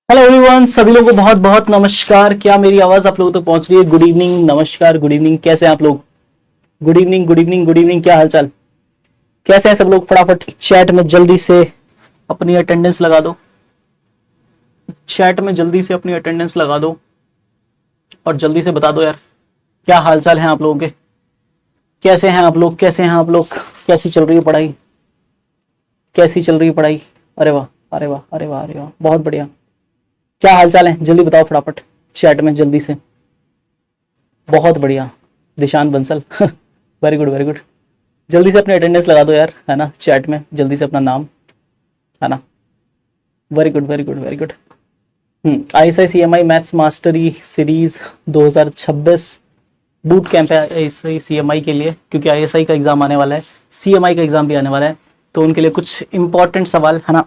Hello everyone, सभी लोगों को बहुत बहुत नमस्कार। क्या मेरी आवाज आप लोगों तक पहुंच रही है? गुड इवनिंग, नमस्कार, गुड इवनिंग। कैसे हैं आप लोग? Good evening, good evening, good evening. क्या हालचाल? कैसे हैं सब लोग? फटाफट चैट में जल्दी से अपनी अटेंडेंस लगा दो। चैट में जल्दी से अपनी अटेंडेंस लगा दो और जल्दी से बता दो यार, क्या हालचाल है आप लोगों के? कैसे हैं आप लोग? कैसे हैं आप लोग? कैसी चल रही है पढ़ाई? कैसी चल रही है पढ़ाई? अरे वाह, अरे वाह, अरे वाह, अरे वाह, बहुत बढ़िया। क्या हालचाल है? जल्दी बताओ फटाफट चैट में जल्दी से। बहुत बढ़िया, Dishan Bansal. Very good, very good. जल्दी से अपनी अटेंडेंस लगा दो यार, है ना? चैट में जल्दी से अपना नाम, है ना? Very good, very good, very good. ISI-CMI maths mastery series 2026 boot camp है ISI-CMI के लिए, क्योंकि ISI का एग्जाम आने वाला है, CMI का एग्जाम भी आने वाला है, तो उनके लिए कुछ इंपॉर्टेंट सवाल, है ना,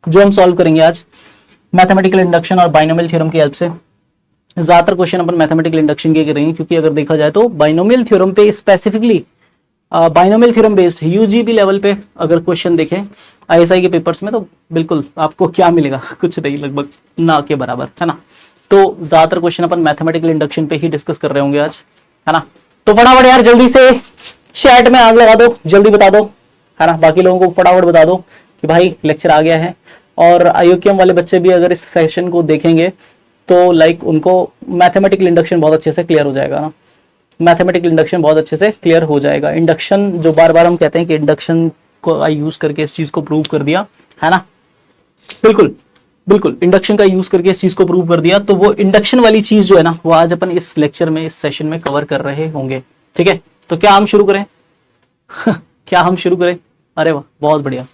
जो हम सॉल्व करेंगे आज मैथमेटिकल इंडक्शन और बाइनोमियल थ्योरम की हेल्प से। ज्यादातर क्वेश्चन अपन मैथमेटिकल इंडक्शन के करेंगे, क्योंकि अगर देखा जाए तो बाइनोमियल थ्योरम पे स्पेसिफिकली बाइनोमियल थ्योरम बेस्ड यूजीबी लेवल पे अगर क्वेश्चन देखें आईएसआई के पेपर्स में, तो बिल्कुल आपको क्या मिलेगा? कुछ नहीं, लगभग ना के बराबर, है ना? तो ज्यादातर क्वेश्चन अपन मैथमेटिकल इंडक्शन पे ही डिस्कस कर रहे होंगे आज, है ना? तो फटाफट यार जल्दी से चैट में आग लगा दो, जल्दी बता दो, है ना? बाकी लोगों को फटाफट बता दो कि भाई लेक्चर आ गया है। और आईओकेएम वाले बच्चे भी अगर इस सेशन को देखेंगे तो लाइक उनको मैथमेटिकल इंडक्शन बहुत अच्छे से क्लियर हो जाएगा ना। मैथमेटिकल इंडक्शन बहुत अच्छे से क्लियर हो जाएगा। इंडक्शन जो बार बार हम कहते हैं कि इंडक्शन को यूज करके इस चीज को प्रूव कर दिया, है ना? बिल्कुल बिल्कुल, इंडक्शन का यूज करके इस चीज को प्रूव कर दिया, तो वो इंडक्शन वाली चीज जो है ना, वो आज अपन इस लेक्चर में, इस सेशन में कवर कर रहे होंगे। ठीक है, तो क्या हम शुरू करें? क्या हम शुरू करें? अरे वाह, बहुत बढ़िया,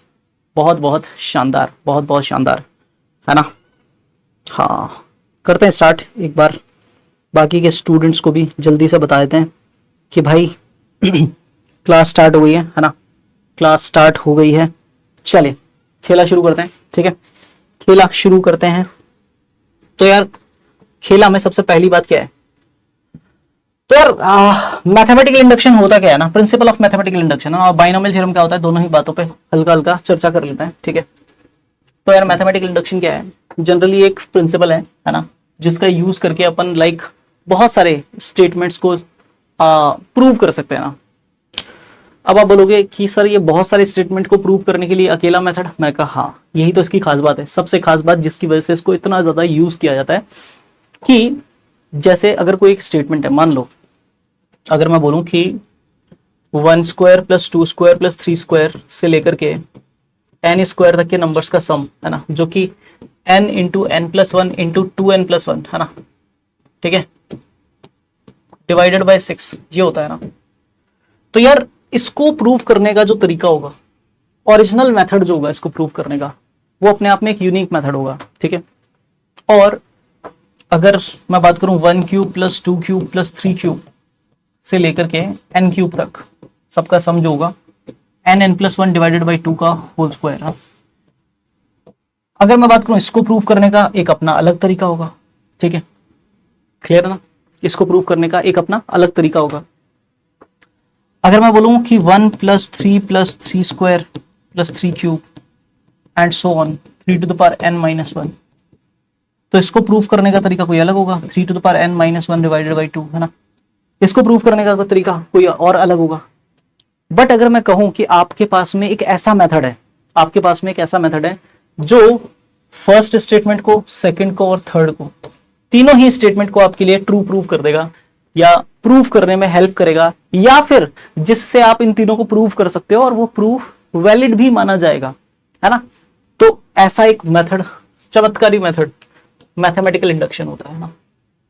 बहुत बहुत शानदार, बहुत बहुत शानदार, है ना? हाँ, करते हैं स्टार्ट एक बार। बाकी के स्टूडेंट्स को भी जल्दी से बता देते हैं कि भाई क्लास स्टार्ट हो गई है ना? क्लास स्टार्ट हो गई है। चलिए खेला शुरू करते हैं, ठीक है? खेला शुरू करते हैं। तो यार खेला में सबसे पहली बात क्या है? तो यार मैथमेटिकल इंडक्शन होता क्या है ना, प्रिंसिपल ऑफ मैथमेटिकल इंडक्शन और बाइनोमियल थ्योरम क्या होता है, दोनों ही बातों पे हल्का हल्का चर्चा कर लेते हैं, ठीक है? तो यार मैथमेटिकल इंडक्शन क्या है? जनरली एक प्रिंसिपल है ना, जिसका यूज करके अपन लाइक बहुत सारे स्टेटमेंट्स को प्रूव कर सकते हैं ना। अब आप बोलोगे कि सर ये बहुत सारे स्टेटमेंट को प्रूव करने के लिए अकेला मेथड? मैं कहा हाँ, यही तो इसकी खास बात है, सबसे खास बात जिसकी वजह से इसको इतना ज्यादा यूज किया जाता है। कि जैसे अगर कोई एक स्टेटमेंट है, मान लो अगर मैं बोलूं कि 1 square plus 2 square plus 3 square से लेकर के n स्क्वायर तक के नंबर्स का सम, है ना, जो कि n into n plus 1 into 2n+1, है ना, ठीक है, डिवाइडेड बाय 6, ये होता है ना। तो यार इसको प्रूव करने का जो तरीका होगा, ओरिजिनल मेथड जो होगा इसको प्रूव करने का, वो अपने आप में एक यूनिक मेथड होगा, ठीक है? और अगर मैं बात करूं 1 cube plus 2 cube plus 3 cube से लेकर के n क्यूब तक सबका सम जो होगा n+1 डिवाइडेड बाई 2 का होल स्क्वायर। अगर मैं बात करूं इसको प्रूव करने का एक अपना अलग तरीका होगा, ठीक है? क्लियर है ना? इसको प्रूव करने का एक अपना अलग तरीका होगा। अगर मैं बोलूं कि 1 plus 3 square plus 3 cube and so on 3n-1, तो इसको प्रूव करने का तरीका कोई अलग होगा, 3n-1 डिवाइडेड बाई 2, है ना? इसको प्रूव करने का तरीका कोई और अलग होगा। बट अगर मैं कहूं कि आपके पास में एक ऐसा मेथड है, आपके पास में एक ऐसा मेथड है जो फर्स्ट स्टेटमेंट को, सेकंड को और थर्ड को, तीनों ही स्टेटमेंट को आपके लिए ट्रू प्रूव कर देगा, या प्रूव करने में हेल्प करेगा, या फिर जिससे आप इन तीनों को प्रूव कर सकते हो और वो प्रूफ वैलिड भी माना जाएगा, है ना? तो ऐसा एक मेथड, चमत्कारी मेथड मैथमेटिकल इंडक्शन होता है ना,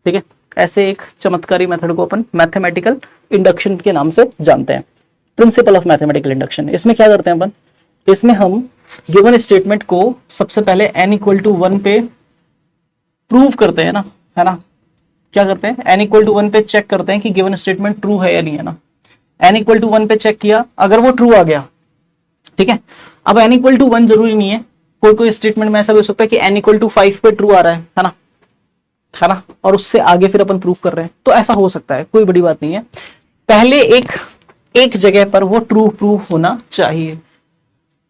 ठीक है? ऐसे एक चमत्कारी मेथड को अपन मैथमेटिकल इंडक्शन के नाम से जानते हैं, प्रिंसिपल ऑफ मैथमेटिकल इंडक्शन। इसमें क्या करते हैं अपन? इसमें हम गिवन स्टेटमेंट को सबसे पहले n=1 पे प्रूव करते हैं ना, है ना? क्या करते हैं? n=1 पे चेक करते हैं कि गिवन स्टेटमेंट ट्रू है या नहीं, है ना? n=1 पे चेक किया, अगर वो ट्रू आ गया, ठीक है? अब n=1 जरूरी नहीं है, कोई कोई स्टेटमेंट में ऐसा भी हो सकता है कि n=5 पे ट्रू आ रहा है ना, है ना, और उससे आगे फिर अपन प्रूफ कर रहे हैं, तो ऐसा हो सकता है, कोई बड़ी बात नहीं है। पहले एक जगह पर वो ट्रू प्रूफ होना चाहिए,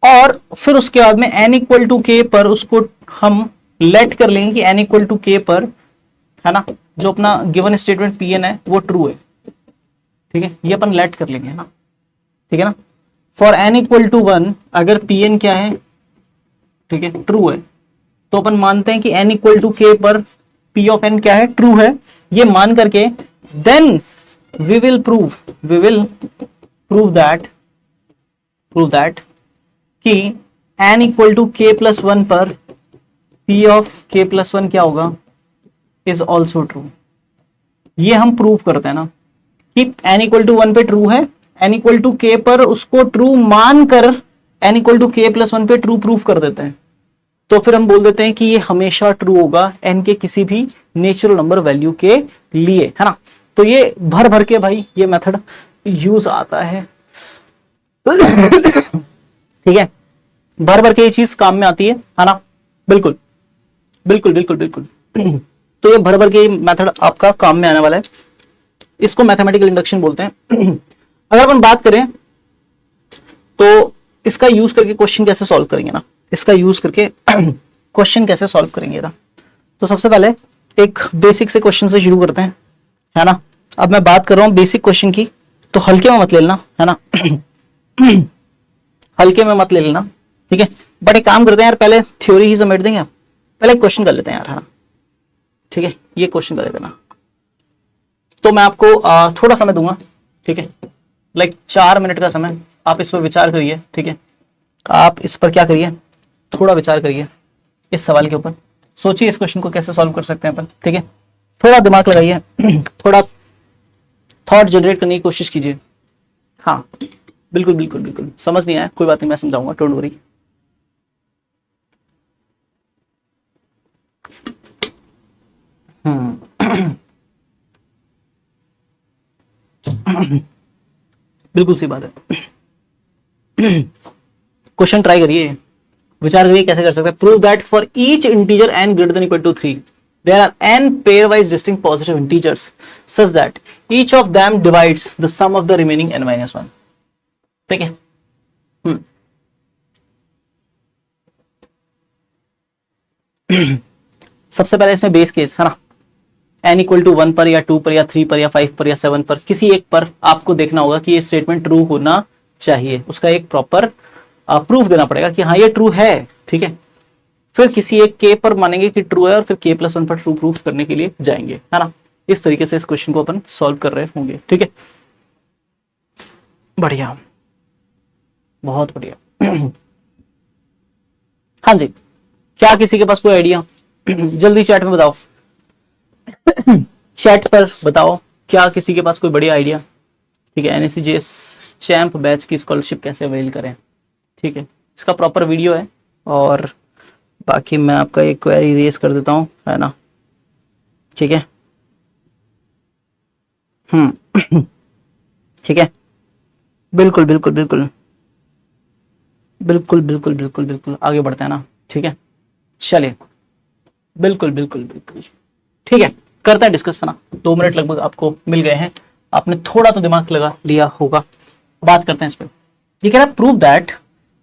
और फिर उसके बाद में n=k पर उसको हम लेट कर लेंगे कि n इक्वल टू के पर, है ना, जो अपना गिवन स्टेटमेंट Pn है वो ट्रू है, ठीक है, ये अपन लेट कर लेंगे, है ना, ठीक है ना। फॉर n इक्वल टू 1 अगर Pn क्या है, ठीक है, ट्रू है, तो अपन मानते हैं कि n इक्वल टू के पर P ऑफ n क्या है, ट्रू है। ये मान करके then we will prove that कि n equal to k plus 1 पर P ऑफ k प्लस 1 क्या होगा, इज ऑल्सो ट्रू। ये हम प्रूव करते हैं ना कि n इक्वल टू 1 पे ट्रू है, n इक्वल टू के पर उसको ट्रू मानकर n equal to k plus 1 पे ट्रू प्रूफ कर देते हैं। तो फिर हम बोल देते हैं कि ये हमेशा ट्रू होगा n के किसी भी नेचुरल नंबर वैल्यू के लिए, है ना। तो ये भर भर के भाई ये मेथड यूज आता है ठीक है, भर भर के ये चीज काम में आती है ना, बिल्कुल बिल्कुल बिल्कुल बिल्कुल तो ये भर भर के मेथड आपका काम में आने वाला है, इसको मैथमेटिकल इंडक्शन बोलते हैं अगर अपन बात करें तो इसका यूज करके क्वेश्चन कैसे सॉल्व करेंगे ना, इसका यूज करके क्वेश्चन कैसे सॉल्व करेंगे ना। तो सबसे पहले एक बेसिक से क्वेश्चन से शुरू करते हैं, है ना। अब मैं बात कर रहा हूं बेसिक क्वेश्चन की, तो हल्के में मत ले लेना, है ना हल्के में मत ले लेना, ठीक है। बट एक काम करते हैं यार, पहले थ्योरी ही समेट देंगे, पहले क्वेश्चन कर लेते हैं यार, है ना, ठीक है। ये क्वेश्चन कर लेते ना, तो मैं आपको थोड़ा समय दूंगा, ठीक है, लाइक 4 मिनट का समय, आप इस पर विचार करिए, ठीक है। आप इस पर क्या करिए, थोड़ा विचार करिए इस सवाल के ऊपर, सोचिए इस क्वेश्चन को कैसे सॉल्व कर सकते हैं अपन, ठीक है। थोड़ा दिमाग लगाइए थोड़ा थॉट जनरेट करने की कोशिश कीजिए। हाँ बिल्कुल बिल्कुल बिल्कुल, समझ नहीं आया कोई बात नहीं, मैं समझाऊंगा, डोंट वरी। बिल्कुल सही बात है क्वेश्चन ट्राई करिए, विचार करिए कैसे कर सकते हैं। Prove that for each integer n greater than equal to 3 there are n pairwise distinct positive integers such that each of them divides the sum of the remaining n minus 1, ठीक है। सबसे पहले इसमें बेस केस, है ना, n equal to 1 पर या 2 पर या 3 पर या 5 पर या 7 पर किसी एक पर आपको देखना होगा कि ये स्टेटमेंट ट्रू होना चाहिए, उसका एक प्रॉपर प्रूफ देना पड़ेगा कि हाँ ये ट्रू है, ठीक है। फिर किसी एक के पर मानेंगे कि ट्रू है और फिर k प्लस 1 पर ट्रू प्रूफ करने के लिए जाएंगे, है ना। इस तरीके से इस क्वेश्चन को अपन सॉल्व कर रहे होंगे, ठीक है। बढ़िया, बहुत बढ़िया हाँ जी, क्या किसी के पास कोई आइडिया जल्दी चैट में बताओ चैट पर बताओ, क्या किसी के पास कोई बढ़िया आइडिया, ठीक है। NSCJS चैंप बैच की स्कॉलरशिप कैसे अवेल करें, ठीक है, इसका प्रॉपर वीडियो है। और बाकी मैं आपका एक क्वेरी रेस कर देता हूं, है ना, ठीक है। ठीक है, बिल्कुल बिल्कुल बिल्कुल बिल्कुल बिल्कुल बिल्कुल बिल्कुल आगे बढ़ते हैं ना, ठीक है। चलिए बिल्कुल बिल्कुल बिल्कुल ठीक है, करते हैं डिस्कस, है ना। 2 मिनट लगभग आपको मिल गए हैं, आपने थोड़ा तो दिमाग लगा लिया होगा। बात करते हैं इस पर। ये कह रहा है prove that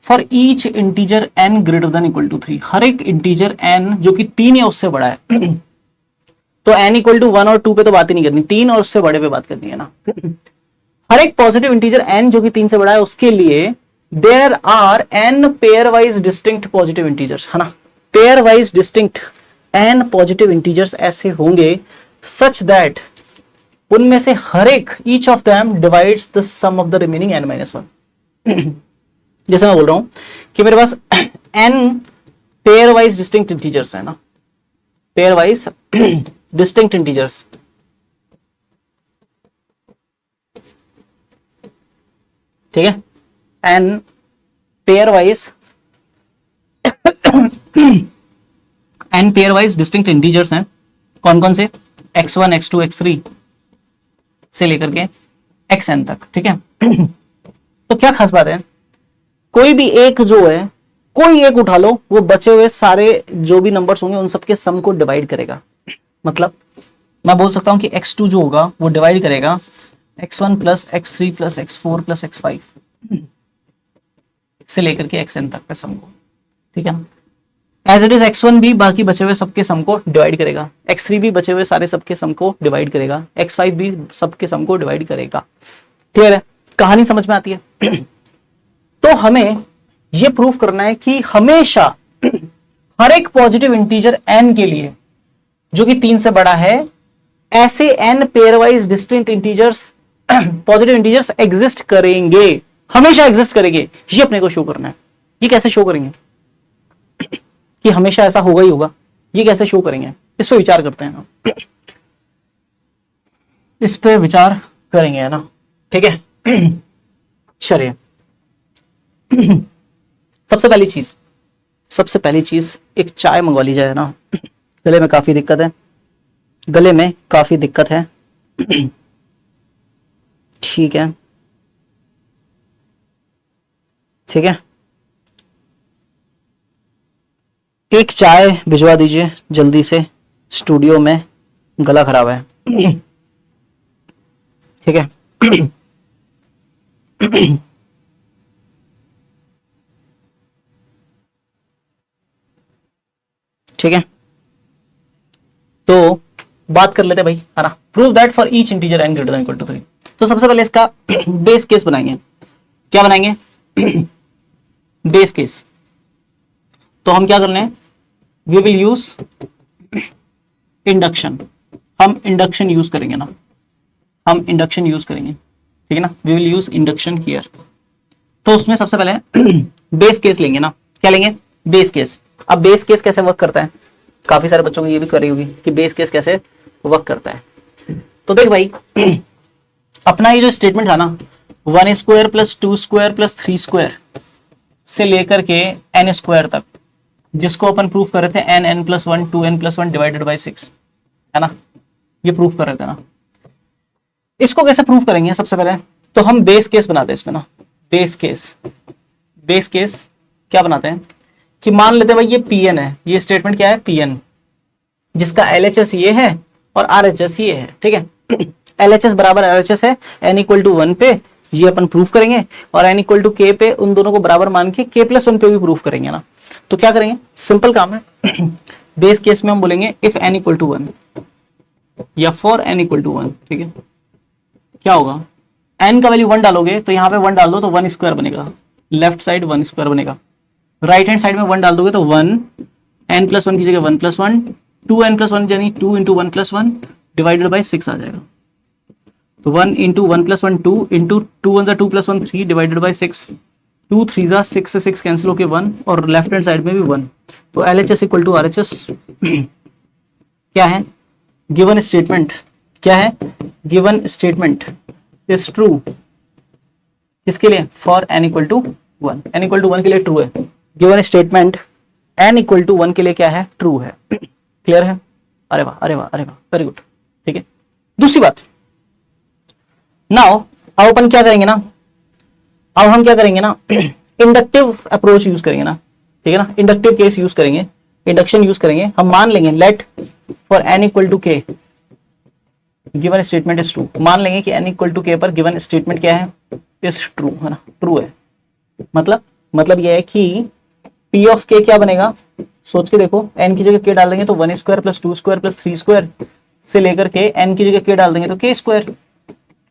for each integer n greater than equal to 3, हर एक इंटीजर n जो कि 3 या उससे बड़ा है तो n इक्वल टू 1 और 2 पे तो बात ही नहीं करनी, 3 और उससे बड़े पे बात करनी है ना। हर एक पॉजिटिव इंटीजर n जो कि 3 से बड़ा है उसके लिए there are n pairwise distinct positive integers, है ना। Pairwise distinct n positive integers ऐसे होंगे सच दैट उनमें से हर एक each of them divides the sum of the remaining n minus 1। जैसे मैं बोल रहा हूं कि मेरे पास n pairwise distinct integers है ना, पेयर वाइज डिस्टिंक्ट इंटीजर्स, ठीक है। n pairwise n pairwise distinct integers हैं, कौन कौन से, x1 x2 x3 से लेकर के xn तक, ठीक है। तो क्या खास बात है, कोई भी एक जो है, कोई एक उठा लो, वो बचे हुए सारे जो भी नंबर्स होंगे उन सबके सम को डिवाइड करेगा। मतलब मैं बोल सकता हूं कि x2 जो होगा वो डिवाइड करेगा x1 plus x3 plus x4 plus x5 से लेकर के xn तक के सम को, ठीक है ना। एज इट इज x1 भी बाकी बचे हुए सबके सम को डिवाइड करेगा, x3 भी बचे हुए सारे सबके सम को डिवाइड करेगा, x5 भी सबके सम को डिवाइड करेगा। क्लियर है, कहानी समझ में आती है। तो हमें यह प्रूफ करना है कि हमेशा हर एक पॉजिटिव इंटीजर n के लिए जो कि 3 से बड़ा है, ऐसे n pairwise distinct integers positive integers exist करेंगे, हमेशा एग्जिस्ट करेंगे। ये अपने को शो करना है। ये कैसे शो करेंगे कि हमेशा ऐसा होगा ही होगा, ये कैसे शो करेंगे, इस पे विचार करते हैं ना, इस पे विचार करेंगे, है ना। ठीक है, चलिए सबसे पहली चीज एक चाय मंगवा ली जाए ना। गले में काफी दिक्कत है, ठीक है, एक चाय भिजवा दीजिए जल्दी से, स्टूडियो में गला खराब है। ठीक है, ठीक है, तो बात कर लेते हैं भाई, है ना। Prove that for each integer n greater than equal to 3। तो सबसे पहले इसका बेस केस बनाएंगे। क्या बनाएंगे? Base case. तो हम क्या कर रहे हैं, वी विल यूज इंडक्शन। हम इंडक्शन यूज करेंगे ना, हम इंडक्शन यूज करेंगे, ठीक है ना। We will use induction here. तो उसमें सबसे पहले बेस केस लेंगे ना। क्या लेंगे? Base case. अब बेस केस कैसे वर्क करता है, काफी सारे बच्चों को ये भी करी होगी कि बेस केस कैसे वर्क करता है। तो देख भाई, अपना ये जो स्टेटमेंट था ना, 1 square plus 2 square plus 3 square से लेकर के n स्क्वायर तक, जिसको अपन प्रूफ कर रहे थे n plus 1 2n plus 1 divided by 6, है ना। ये प्रूफ कर रहे थे ना। इसको कैसे प्रूफ करेंगे? सबसे पहले तो हम बेस केस बनाते हैं इसमें ना। बेस केस क्या बनाते हैं कि मान लेते हैं भाई ये Pn है, ये स्टेटमेंट क्या है? Pn, जिसका LHS ये है और RHS ये है, ठीक है। LHS बराबर RHS है, n इक्वल टू 1 पे ये अपन प्रूफ करेंगे, और n इक्वल टू k पे उन दोनों को बराबर मान के k प्लस 1 पे भी प्रूफ करेंगे ना। तो क्या करेंगे? सिंपल काम है। बेस केस में हम बोलेंगे इफ n इक्वल टू 1 या फॉर n इक्वल टू 1, ठीक है। क्या होगा? n का वैल्यू 1 डालोगे तो यहाँ पे 1 डाल दो तो 1 स्क्वायर बनेगा, लेफ्ट साइड 1 स्क्वायर बनेगा। राइट हैंड साइड में 1 डाल दोगे तो 1, n प्लस 1 की जगह 1 प्लस 1, 2n प्लस 1 यानी 2 इंटू 1 प्लस 1 डिवाइडेड बाई 6 आ जाएगा। तो 1 into 1 plus 1 2 into 2 1 2 plus 1 3 divided by 6, 2 3 6 से 6 कैंसिल होके 1, और लेफ्ट हैंड साइड में भी 1। तो LHS इक्वल टू RHS क्या है? गिवन स्टेटमेंट क्या है? गिवन स्टेटमेंट इज ट्रू किसके लिए? For n equal to 1। n equal to 1 के लिए ट्रू है। Given statement n equal to 1 के लिए क्या है? ट्रू है। क्लियर है? अरे वाह, अरे वाह, अरे वाह, वेरी गुड। ठीक है, दूसरी बात, नाउ अब अपन क्या करेंगे ना, अब हम क्या करेंगे ना, इंडक्टिव अप्रोच यूज करेंगे ना, ठीक है ना। इंडक्टिव केस यूज करेंगे, इंडक्शन यूज करेंगे। हम मान लेंगे let for n equal to k given statement is true. मान लेंगे कि n इक्वल टू k पर गिवन स्टेटमेंट क्या है? इज ट्रू, है ना, ट्रू है। मतलब यह है कि p ऑफ k क्या बनेगा? सोच के देखो, n की जगह k डाल देंगे तो 1 square plus 2 square plus 3 square से लेकर के n की जगह k डाल देंगे तो k स्क्वायर।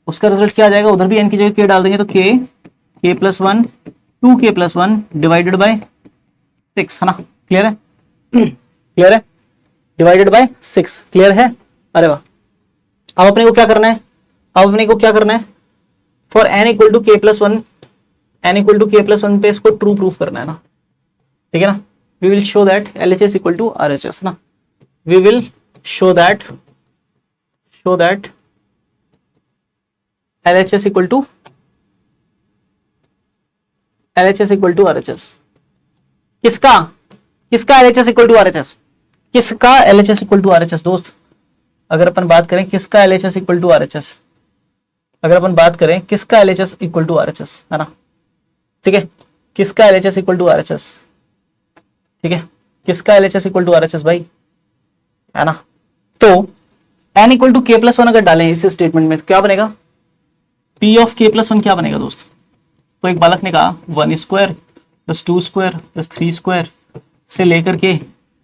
उसका रिजल्ट क्या आ जाएगा? उधर भी n की जगह k डाल देंगे तो k plus 1 2k plus 1 divided by 6, है ना। क्लियर है? क्लियर है? डिवाइडेड बाय 6, क्लियर है? अरे वाह। अब अपने को क्या करना है? अब अपने को क्या करना है? For n equal to k plus 1, n equal to k plus 1 पे इसको ट्रू प्रूफ करना है ना, ठीक है ना। We will show that LHS equal to RHS ना, we will show that LHS equal to RHS। किसका LHS इक्वल टू RHS? किसका LHS इक्वल टू RHS? दोस्त, अगर अपन बात करें किसका LHS इक्वल टू RHS, अगर अपन बात करें किसका LHS इक्वल टू RHS, है ना, ठीक है। किसका LHS इक्वल टू RHS, ठीक है, किसका LHS इक्वल टू RHS भाई, है ना। तो n equal to k plus 1 अगर डालें इस स्टेटमेंट में क्या बनेगा? p ऑफ k प्लस 1 क्या बनेगा दोस्त? तो एक बालक ने कहा 1 square plus 2 square plus 3 square से लेकर के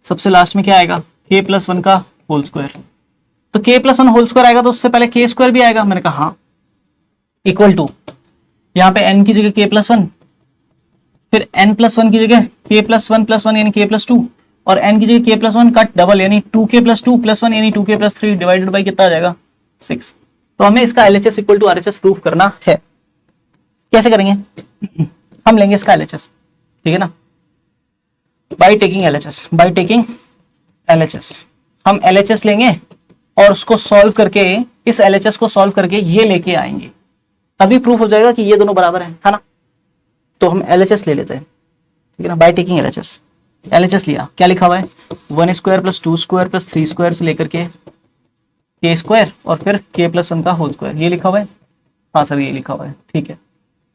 सबसे लास्ट में क्या आएगा, k प्लस वन का होल स्क्वायर। तो k plus one whole square आएगा तो उससे पहले k स्क्वायर भी आएगा। मैंने कहा हाँ, इक्वल टू यहाँ पे n की जगह k प्लस वन, फिर n प्लस वन की जगह k प्लस वन यानी k प्लस टू, और n की जगह k प्लस वन का डबल यानी 2k plus two plus one यानी 2k plus three divided by कितना आ जाएगा 6। तो हमें इसका LHS equal to RHS proof करना है। कैसे करेंगे, हम लेंगे इसका LHS, ठीक है ना, by taking LHS, by taking LHS। हम LHS लेंगे और उसको सॉल्व करके, इस LHS को सॉल्व करके ये लेके आएंगे, तभी प्रूफ हो जाएगा कि ये दोनों बराबर हैं, है ना। तो हम LHS ले लेते हैं, ठीक है ना, बाई टेकिंग LHS। LHS लिया, क्या लिखा हुआ है, 1 square plus 2 square plus 3 square से लेकर के k स्क्वायर और फिर k प्लस वन का होल स्क्वायर, ये लिखा हुआ है। हाँ सर ये लिखा हुआ है, ठीक है।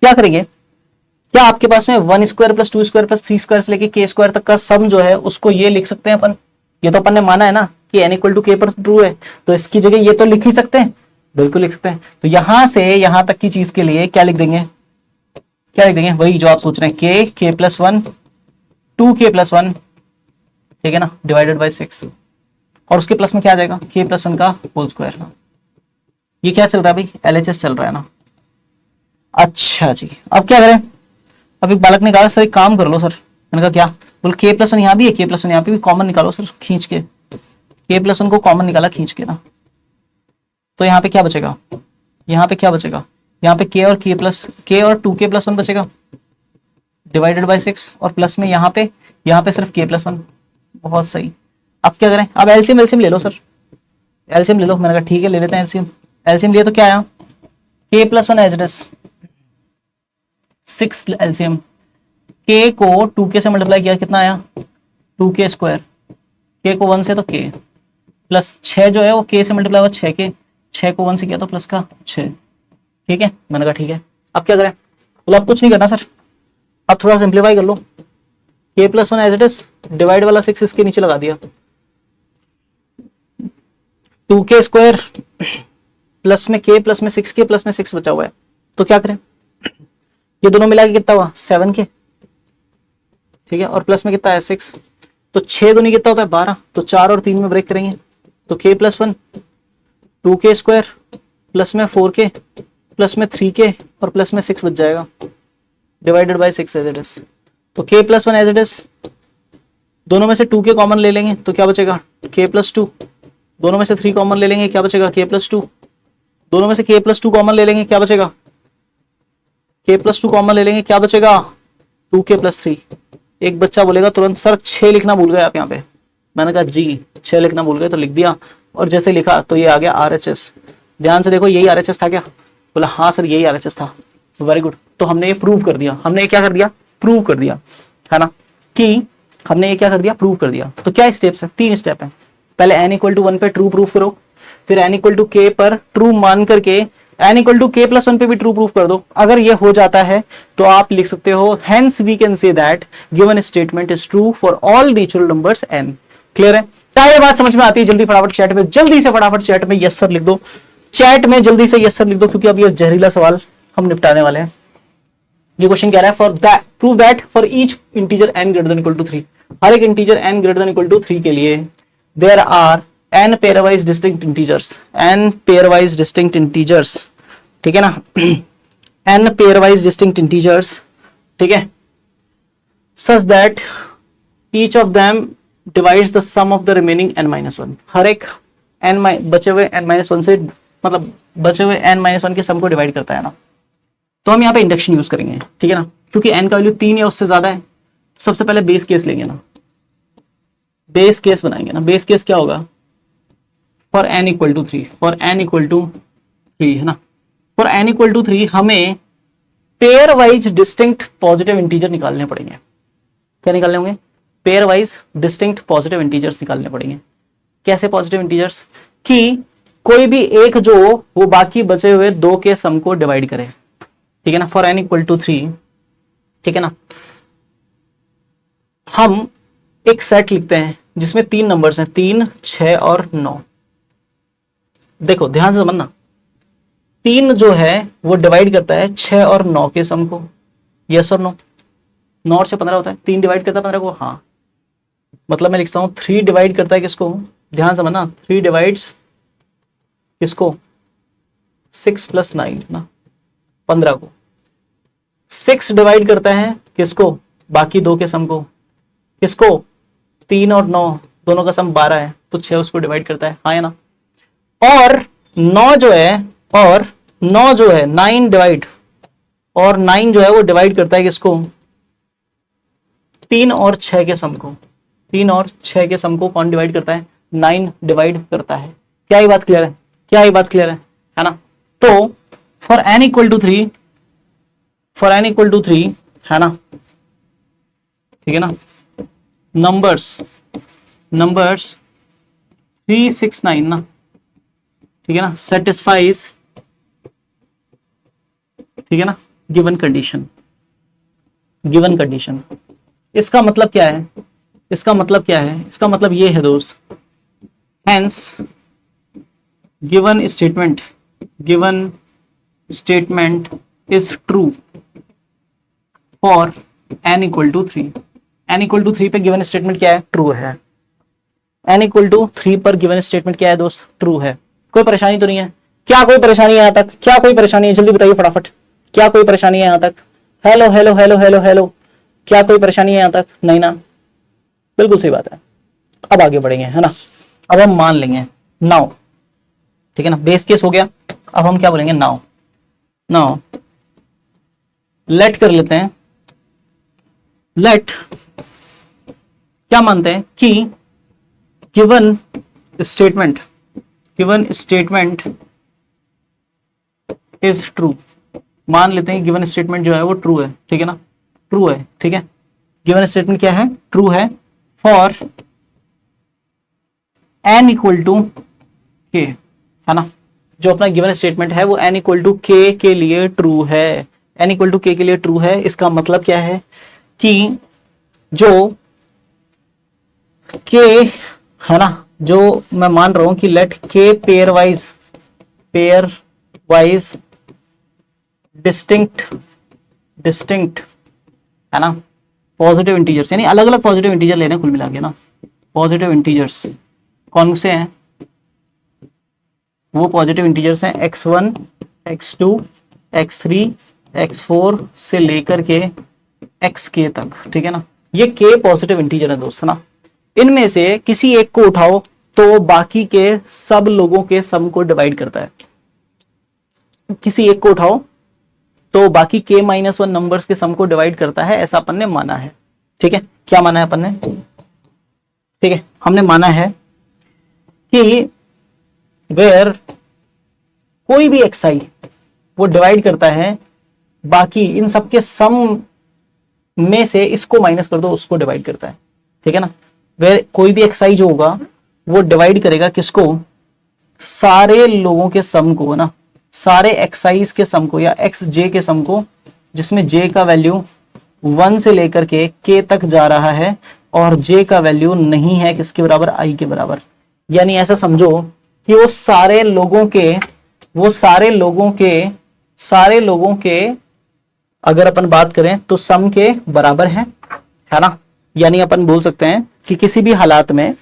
क्या करेंगे, क्या आपके पास में 1 square plus 2 square plus 3 square से लेके k स्क्वायर तक का सम जो है उसको ये लिख सकते हैं अपन। ये तो अपन ने माना है ना कि n इक्वल टू k पर ट्रू है, तो इसकी जगह ये तो लिख ही सकते हैं, बिल्कुल लिख सकते हैं। तो यहां से यहां तक की चीज के लिए क्या लिख देंगे, क्या लिख देंगे, वही जो आप सोच रहे हैं, k plus one 2k plus one, ठीक है ना, डिवाइडेड बाई 6, और उसके प्लस में क्या आ जाएगा, k प्लस वन का होल स्क्वायर। ये क्या चल रहा है भाई, LHS चल रहा है ना। अच्छा जी, अब क्या करें, अब एक बालक ने कहा सर एक काम कर लो सर। मैंने कहा क्या, बोल k प्लस वन यहाँ भी है, k प्लस वन यहाँ पे भी, कॉमन निकालो सर खींच के। k प्लस वन को कॉमन निकाला खींच के ना, तो यहाँ पे क्या बचेगा, यहाँ पे क्या बचेगा, यहाँ पे k और k और 2k प्लस वन बचेगा डिवाइडेड बाई 6, और प्लस में यहाँ पे सिर्फ k प्लस वन। बहुत सही। अब क्या करें, अब एलसीएम ले लो सर, एलसीएम ले लो। मैंने कहा ठीक है ले लेते हैं एलसीएम। एलसीएम लिया तो क्या आया, k plus one as it is 6 LCM, k को 2k से मल्टीप्लाई किया कितना आया 2k स्क्वायर, k को 1 से तो k प्लस 6 जो है वो k से मल्टीप्लाई हुआ 6k, 6 को 1 से किया तो प्लस का 6, ठीक है। मैंने कहा ठीक है। अब क्या करें, बोला अब कुछ नहीं करना सर, अब थोड़ा सिंप्लीफाई कर लो। k plus one as it is, divide वाला 6 इसके नीचे लगा दिया, 2k स्क्वायर प्लस में k प्लस में 6k प्लस में 6 बचा हुआ है। तो क्या करें, ये दोनों मिला के कितना हुआ 7k, ठीक है, और प्लस में कितना है 6, तो 6 दूनी कितना होता है 12, तो 4 और 3 में ब्रेक करेंगे, तो k plus one 2k square plus में 4k प्लस में 3k और प्लस में 6 बच जाएगा divided by 6 as it is. तो k plus one as it is, दोनों में से 2k कॉमन ले लेंगे तो क्या बचेगा k प्लस टू, दोनों में से 3 कॉमन ले लेंगे क्या बचेगा k प्लस टू, दोनों में से k प्लस टू कॉमन ले लेंगे क्या बचेगा k प्लस टू कॉमन ले लेंगे क्या बचेगा 2k प्लस 3। एक बच्चा बोलेगा तुरंत सर 6 लिखना भूल गए आप यहाँ पे। मैंने कहा जी 6 लिखना भूल गए, तो लिख दिया, और जैसे लिखा तो ये आ गया RHS। ध्यान से देखो यही RHS था क्या, बोला हाँ सर यही RHS था, वेरी गुड। तो हमने ये प्रूव कर दिया, हमने ये क्या कर दिया, प्रूव कर दिया, है ना, कि हमने ये क्या कर दिया, प्रूव कर दिया। तो क्या स्टेप्स है, 3 स्टेप है। पहले n इक्वल टू 1 पे ट्रू प्रूफ करो, फिर n इक्वल टू k पर ट्रू मान करके n equal to k plus 1 पे भी ट्रू प्रूफ कर दो। अगर ये हो जाता है तो आप लिख सकते हो hence we can say that given statement is true for all natural numbers n। Clear है, क्या ये बात समझ में आती है? जल्दी फटाफट चैट में, जल्दी से फटाफट चैट में यस सर लिख दो, चैट में जल्दी से यस सर लिख दो, क्योंकि अब ये जहरीला सवाल हम निपटाने वाले हैं। ये क्वेश्चन कह रहा है for that prove that for each integer n greater than equal to 3, हर एक integer n greater than equal to 3 के लिए there are n pairwise distinct integers, n pairwise distinct integers, ठीक है ना, n पेयरवाइज डिस्टिंक्ट इंटीजर्स, ठीक है, such that each of them divides the sum of the remaining n-1। हर एक बचे हुए n-1 से, मतलब बचे हुए n-1 के सम को डिवाइड करता है ना। तो हम यहाँ पे इंडक्शन यूज करेंगे, ठीक है ना, क्योंकि n का वैल्यू 3 या उससे ज्यादा है। सबसे पहले बेस केस लेंगे ना, बेस केस बनाएंगे ना। बेस केस क्या होगा, for n equal to 3, for n equal to 3, है ना, फॉर n इक्वल टू 3 हमें pairwise distinct positive integer निकालने पड़ेंगे। क्या निकालने होंगे, pairwise distinct positive integers निकालने पड़ेंगे। कैसे पॉजिटिव इंटीजर्स, कि कोई भी एक जो वो बाकी बचे हुए 2 के सम को डिवाइड करे, ठीक है ना, फॉर n इक्वल टू 3, ठीक है ना। हम एक सेट लिखते हैं जिसमें 3 नंबर्स हैं, 3, 6 और 9। देखो ध्यान से समझना, 3 जो है वो डिवाइड करता है 6 और 9 के सम को, यस और नो। 9 और 6 15 होता है, 3 डिवाइड करता है 15 को, हाँ। मतलब मैं लिखता हूं 3 डिवाइड करता है किसको, ध्यान समझना, 3 डिवाइड्स किसको, 6 + 9 ना, 15 को। 6 डिवाइड करता है किसको, बाकी 2 के सम को, किसको, 3 और 9 दोनों का सम 12 है, तो 6 उसको डिवाइड करता है, हाँ या ना। और 9 जो है, और 9 जो है 9 डिवाइड, और 9 जो है वो डिवाइड करता है किसको, 3 और 6 के सम को। 3 और 6 के सम को कौन डिवाइड करता है, 9 डिवाइड करता है। क्या ये बात क्लियर है, क्या ये बात क्लियर है ना। तो for n equal to 3, for n equal to 3 है ना, ठीक है ना, नंबर्स 3 6 9 ना, ठीक है ना, सेटिस्फाइज, ठीक है ना, गिवन कंडीशन। गिवन कंडीशन इसका मतलब क्या है, इसका मतलब क्या है, इसका मतलब ये है दोस्त, hence given statement is true for n equal to 3। n equal to 3 पे गिवन स्टेटमेंट क्या है, ट्रू है। n इक्वल टू 3 पर गिवन स्टेटमेंट क्या है दोस्त, ट्रू है। कोई परेशानी तो नहीं है, क्या कोई परेशानी है यहां तक, क्या कोई परेशानी है, जल्दी बताइए फटाफट, क्या कोई परेशानी है यहां तक, hello hello hello hello hello, क्या कोई परेशानी है यहां तक, नहीं ना, बिल्कुल सही बात है। अब आगे बढ़ेंगे है ना, अब हम मान लेंगे नाउ, ठीक है ना, बेस केस हो गया। अब हम क्या बोलेंगे, नाउ लेट कर लेते हैं, लेट क्या मानते हैं कि गिवन स्टेटमेंट इज ट्रू, मान लेते हैं गिवन स्टेटमेंट जो है वो ट्रू है, ठीक है ना, ट्रू है, ठीक है। गिवन स्टेटमेंट क्या है, ट्रू है फॉर n इक्वल टू के, है ना, जो अपना गिवन स्टेटमेंट है वो n इक्वल टू के के लिए ट्रू है, n इक्वल टू के लिए ट्रू है। इसका मतलब क्या है कि जो के है ना, जो मैं मान रहा हूं कि लेट के पेयर वाइज डिस्टिंक्ट है ना, पॉजिटिव इंटीजर्स, यानी अलग अलग पॉजिटिव इंटीजर लेने कुल मिला के ना, पॉजिटिव इंटीजर्स कौन से हैं, वो पॉजिटिव इंटीजर्स हैं x1 x2 x3 x4 से लेकर के xk तक, ठीक है ना। ये k पॉजिटिव इंटीजर है दोस्त, है ना। इनमें से किसी एक को उठाओ तो बाकी के सब लोगों के सम को डिवाइड करता है, किसी एक को उठाओ तो बाकी k-1 नंबर्स के सम को डिवाइड करता है, ऐसा अपन ने माना है, ठीक है। क्या माना है अपन ने, ठीक है, हमने माना है कि वेयर कोई भी xi वो डिवाइड करता है बाकी इन सबके सम में से, इसको माइनस कर दो उसको डिवाइड करता है, ठीक है ना। वेयर कोई भी xi जो होगा वो डिवाइड करेगा किसको, सारे लोगों के सम को, ना, सारे xi's के सम को या xj के सम को, जिसमें j का वैल्यू 1 से लेकर के k तक जा रहा है और j का वैल्यू नहीं है किसके बराबर, i के बराबर। यानी ऐसा समझो कि वो सारे लोगों के अगर अपन बात करें तो सम के बराबर है ना। यानी अपन बोल सकते हैं कि किसी भी हालात में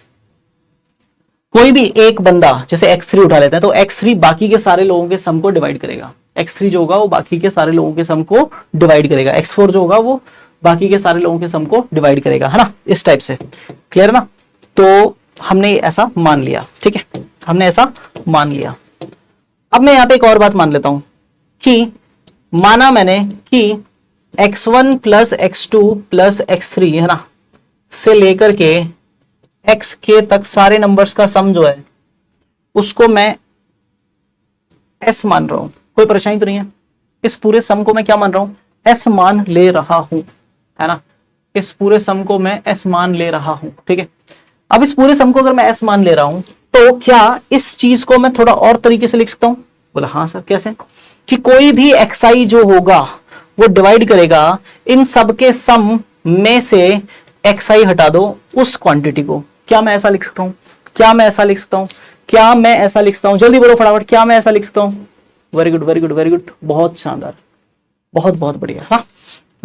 कोई भी एक बंदा, जैसे x3 उठा लेते हैं, तो x3 बाकी के सारे लोगों के सम को डिवाइड करेगा, x3 जो होगा वो बाकी के सारे लोगों के सम को डिवाइड करेगा, x4 जो होगा वो बाकी के सारे लोगों के सम को डिवाइड करेगा, है ना, इस टाइप से, क्लियर है ना। तो हमने ऐसा मान लिया, ठीक है, हमने ऐसा मान लिया। अब मैं यहां पे एक और बात मान लेता हूं कि माना मैंने कि x1 plus x2 plus x3 है ना, से लेकर के xk तक सारे नंबर्स का सम जो है उसको मैं s मान रहा हूं। कोई परेशानी तो नहीं है, इस पूरे सम को मैं क्या मान रहा हूं, s मान ले रहा हूं, है ना, इस पूरे सम को मैं s मान ले रहा हूं, ठीक है। अब इस पूरे सम को अगर मैं s मान ले रहा हूं तो क्या इस चीज को मैं थोड़ा और तरीके से लिख सकता हूं, बोला हाँ सर कैसे, कि कोई भी xi जो होगा वो डिवाइड करेगा इन सब के सम में से xi हटा दो उस क्वांटिटी को। क्या मैं ऐसा लिख सकता हूं, क्या मैं ऐसा लिख सकता हूं, क्या मैं ऐसा लिख सकता हूं, जल्दी बोलो फटाफट, क्या मैं ऐसा लिख सकता हूं। Very good very good very good, बहुत शानदार, बहुत बहुत बढ़िया। हाँ,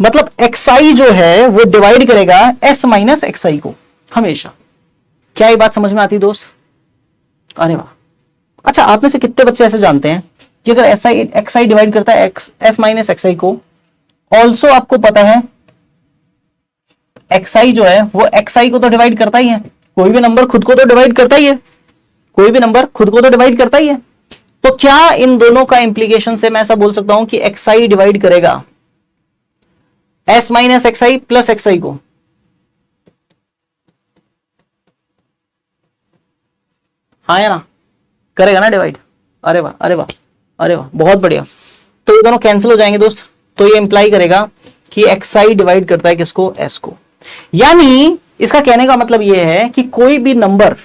मतलब xi जो है वो डिवाइड करेगा s माइनस xi को, हमेशा। क्या ये बात समझ में आती है दोस्त? अरे वाह। अच्छा, आप में से कितने बच्चे ऐसे जानते हैं कि अगर एक्स आई डिवाइड करता है एस माइनस एक्स आई को, ऑल्सो आपको पता है एक्स आई जो है वो एक्स आई को तो डिवाइड करता ही है, कोई भी नंबर खुद को तो डिवाइड करता ही है, कोई भी नंबर खुद को तो डिवाइड करता ही है। तो क्या इन दोनों का इंप्लीकेशन से मैं ऐसा बोल सकता हूं कि एक्स आई डिवाइड करेगा एस माइनस एक्स आई प्लस एक्स आई को? हाँ या ना? करेगा ना डिवाइड? अरे वाह, अरे वाह, अरे वाह, बहुत बढ़िया। तो ये दोनों कैंसिल हो जाएंगे दोस्त। तो ये इंप्लाई करेगा कि एक्स आई डिवाइड करता है किसको? एस को। यानी इसका कहने का मतलब ये है कि कोई भी नंबर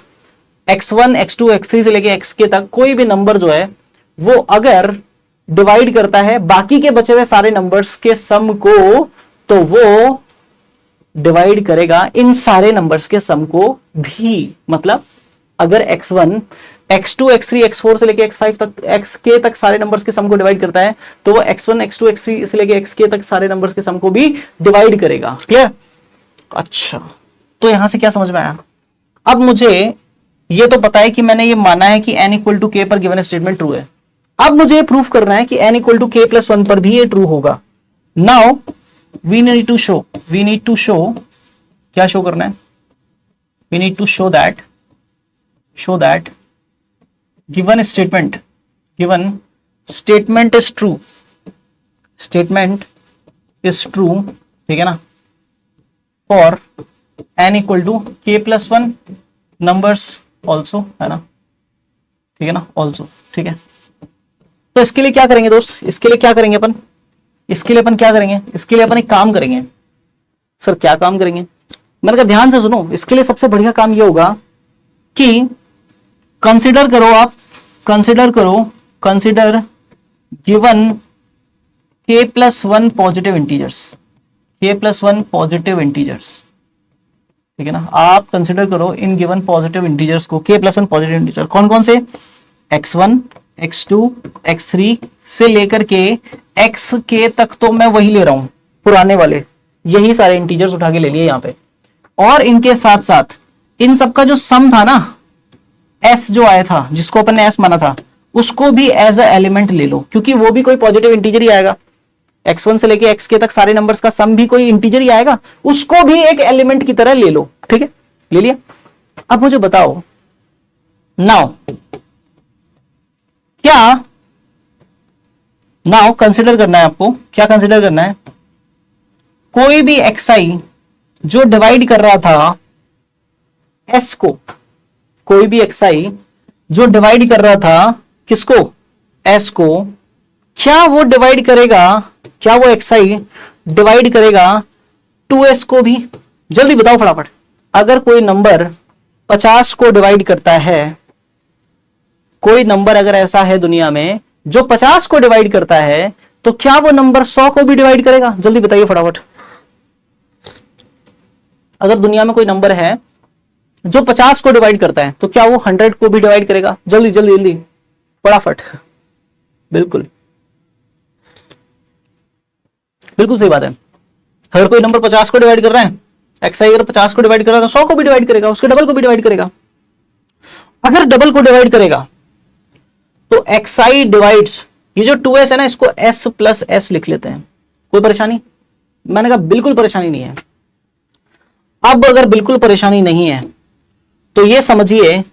x1, x2, x3 से लेके xk तक कोई भी नंबर जो है वो अगर डिवाइड करता है बाकी के बचे हुए सारे नंबर्स के सम को, तो वो डिवाइड करेगा इन सारे नंबर्स के सम को भी। मतलब अगर x1, x2, x3, x4 से लेके x5 तक, xk तक सारे नंबर्स के सम को डिवाइड करता है, तो वो x1, x2, x3 से लेके xk तक सारे नंबर्स के सम को भी डिवाइड करेगा। क्लियर? अच्छा, तो यहां से क्या समझ में आया? अब मुझे ये तो पता है कि मैंने ये माना है कि n इक्वल टू k पर गिवन स्टेटमेंट ट्रू है। अब मुझे प्रूफ करना है कि n equal to k plus 1 पर भी ये ट्रू होगा। Now we need to show क्या शो करना है? We need to show that given statement is true, statement is true, ठीक है ना, for n equal to k plus 1 numbers also, है ना, ठीक है ना, ऑल्सो, ठीक है। तो इसके लिए क्या करेंगे दोस्त? इसके लिए क्या करेंगे अपन? इसके लिए अपन एक काम करेंगे। सर क्या काम करेंगे? मैंने कहा ध्यान से सुनो। इसके लिए सबसे बढ़िया काम ये होगा कि consider given k plus 1 positive integers, ठीक है ना। आप कंसिडर करो इन गिवन पॉजिटिव इंटीजर्स को, k प्लस 1 पॉजिटिव इंटीजर कौन कौन से? x1, x2, x3 से लेकर के xk तक तो मैं वही ले रहा हूं, पुराने वाले यही सारे इंटीजर्स उठा के ले लिए यहां पे। और इनके साथ साथ इन सबका जो सम था ना, s जो आया था जिसको अपन ने s माना था, उसको भी एज अ एलिमेंट ले लो, क्योंकि वो भी कोई पॉजिटिव इंटीजर ही आएगा। x1 से लेके xk तक सारे नंबर्स का सम भी कोई इंटीजर ही आएगा, उसको भी एक एलिमेंट की तरह ले लो। ठीक है, ले लिया। अब मुझे बताओ नाउ कंसिडर करना है आपको, क्या कंसिडर करना है? कोई भी xi जो डिवाइड कर रहा था s को, कोई भी xi जो डिवाइड कर रहा था किसको? s को, क्या वो डिवाइड करेगा, क्या वो xi डिवाइड करेगा 2s को भी? जल्दी बताओ फटाफट। अगर कोई नंबर 50 को डिवाइड करता है, कोई नंबर अगर ऐसा है दुनिया में जो 50 को डिवाइड करता है, तो क्या वो नंबर 100 को भी डिवाइड करेगा? जल्दी बताइए फटाफट। अगर दुनिया में कोई नंबर है जो 50 को डिवाइड करता है, तो क्या वो 100 को भी डिवाइड करेगा? जल्दी जल्दी जल्दी फटाफट। बिल्कुल बिल्कुल सही बात है। अगर कोई नंबर 50 को डिवाइड कर रहा है, एक्स आई अगर 50 को डिवाइड कर रहा है, तो 100 को भी डिवाइड करेगा, उसके डबल को भी डिवाइड करेगा। अगर डबल को डिवाइड करेगा तो एक्स आई डिवाइड्स, ये जो 2s है ना, इसको s प्लस s लिख लेते हैं। कोई परेशानी? मैंने कहा बिल्कुल परेशानी नहीं है। अब अगर बिल्कुल परेशानी नहीं है तो ये समझिए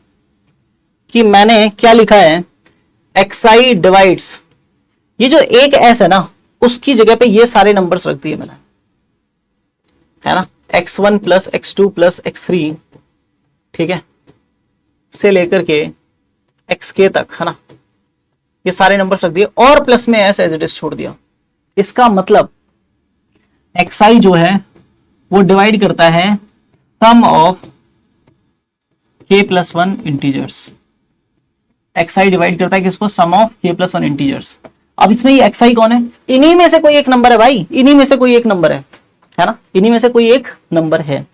कि मैंने क्या लिखा है, xi डिवाइड्स, ये जो एक s है ना, उसकी जगह पे ये सारे नंबर्स रख दिए मैंने, है ना, x1 plus x2 plus x3, ठीक है, से लेकर के xk तक, है ना, ये सारे नंबर्स रख दिए और प्लस में s एज इट इज छोड़ दिया। इसका मतलब xi जो है वो डिवाइड करता है sum of k plus 1 integers. xi divide करता है किसको? Sum of k plus 1 integers. अब इसमें ये xi कौन है? इन्हीं में से कोई एक नंबर है भाई, इन्हीं में से कोई एक नंबर है ना, इन्हीं में से कोई एक नंबर है।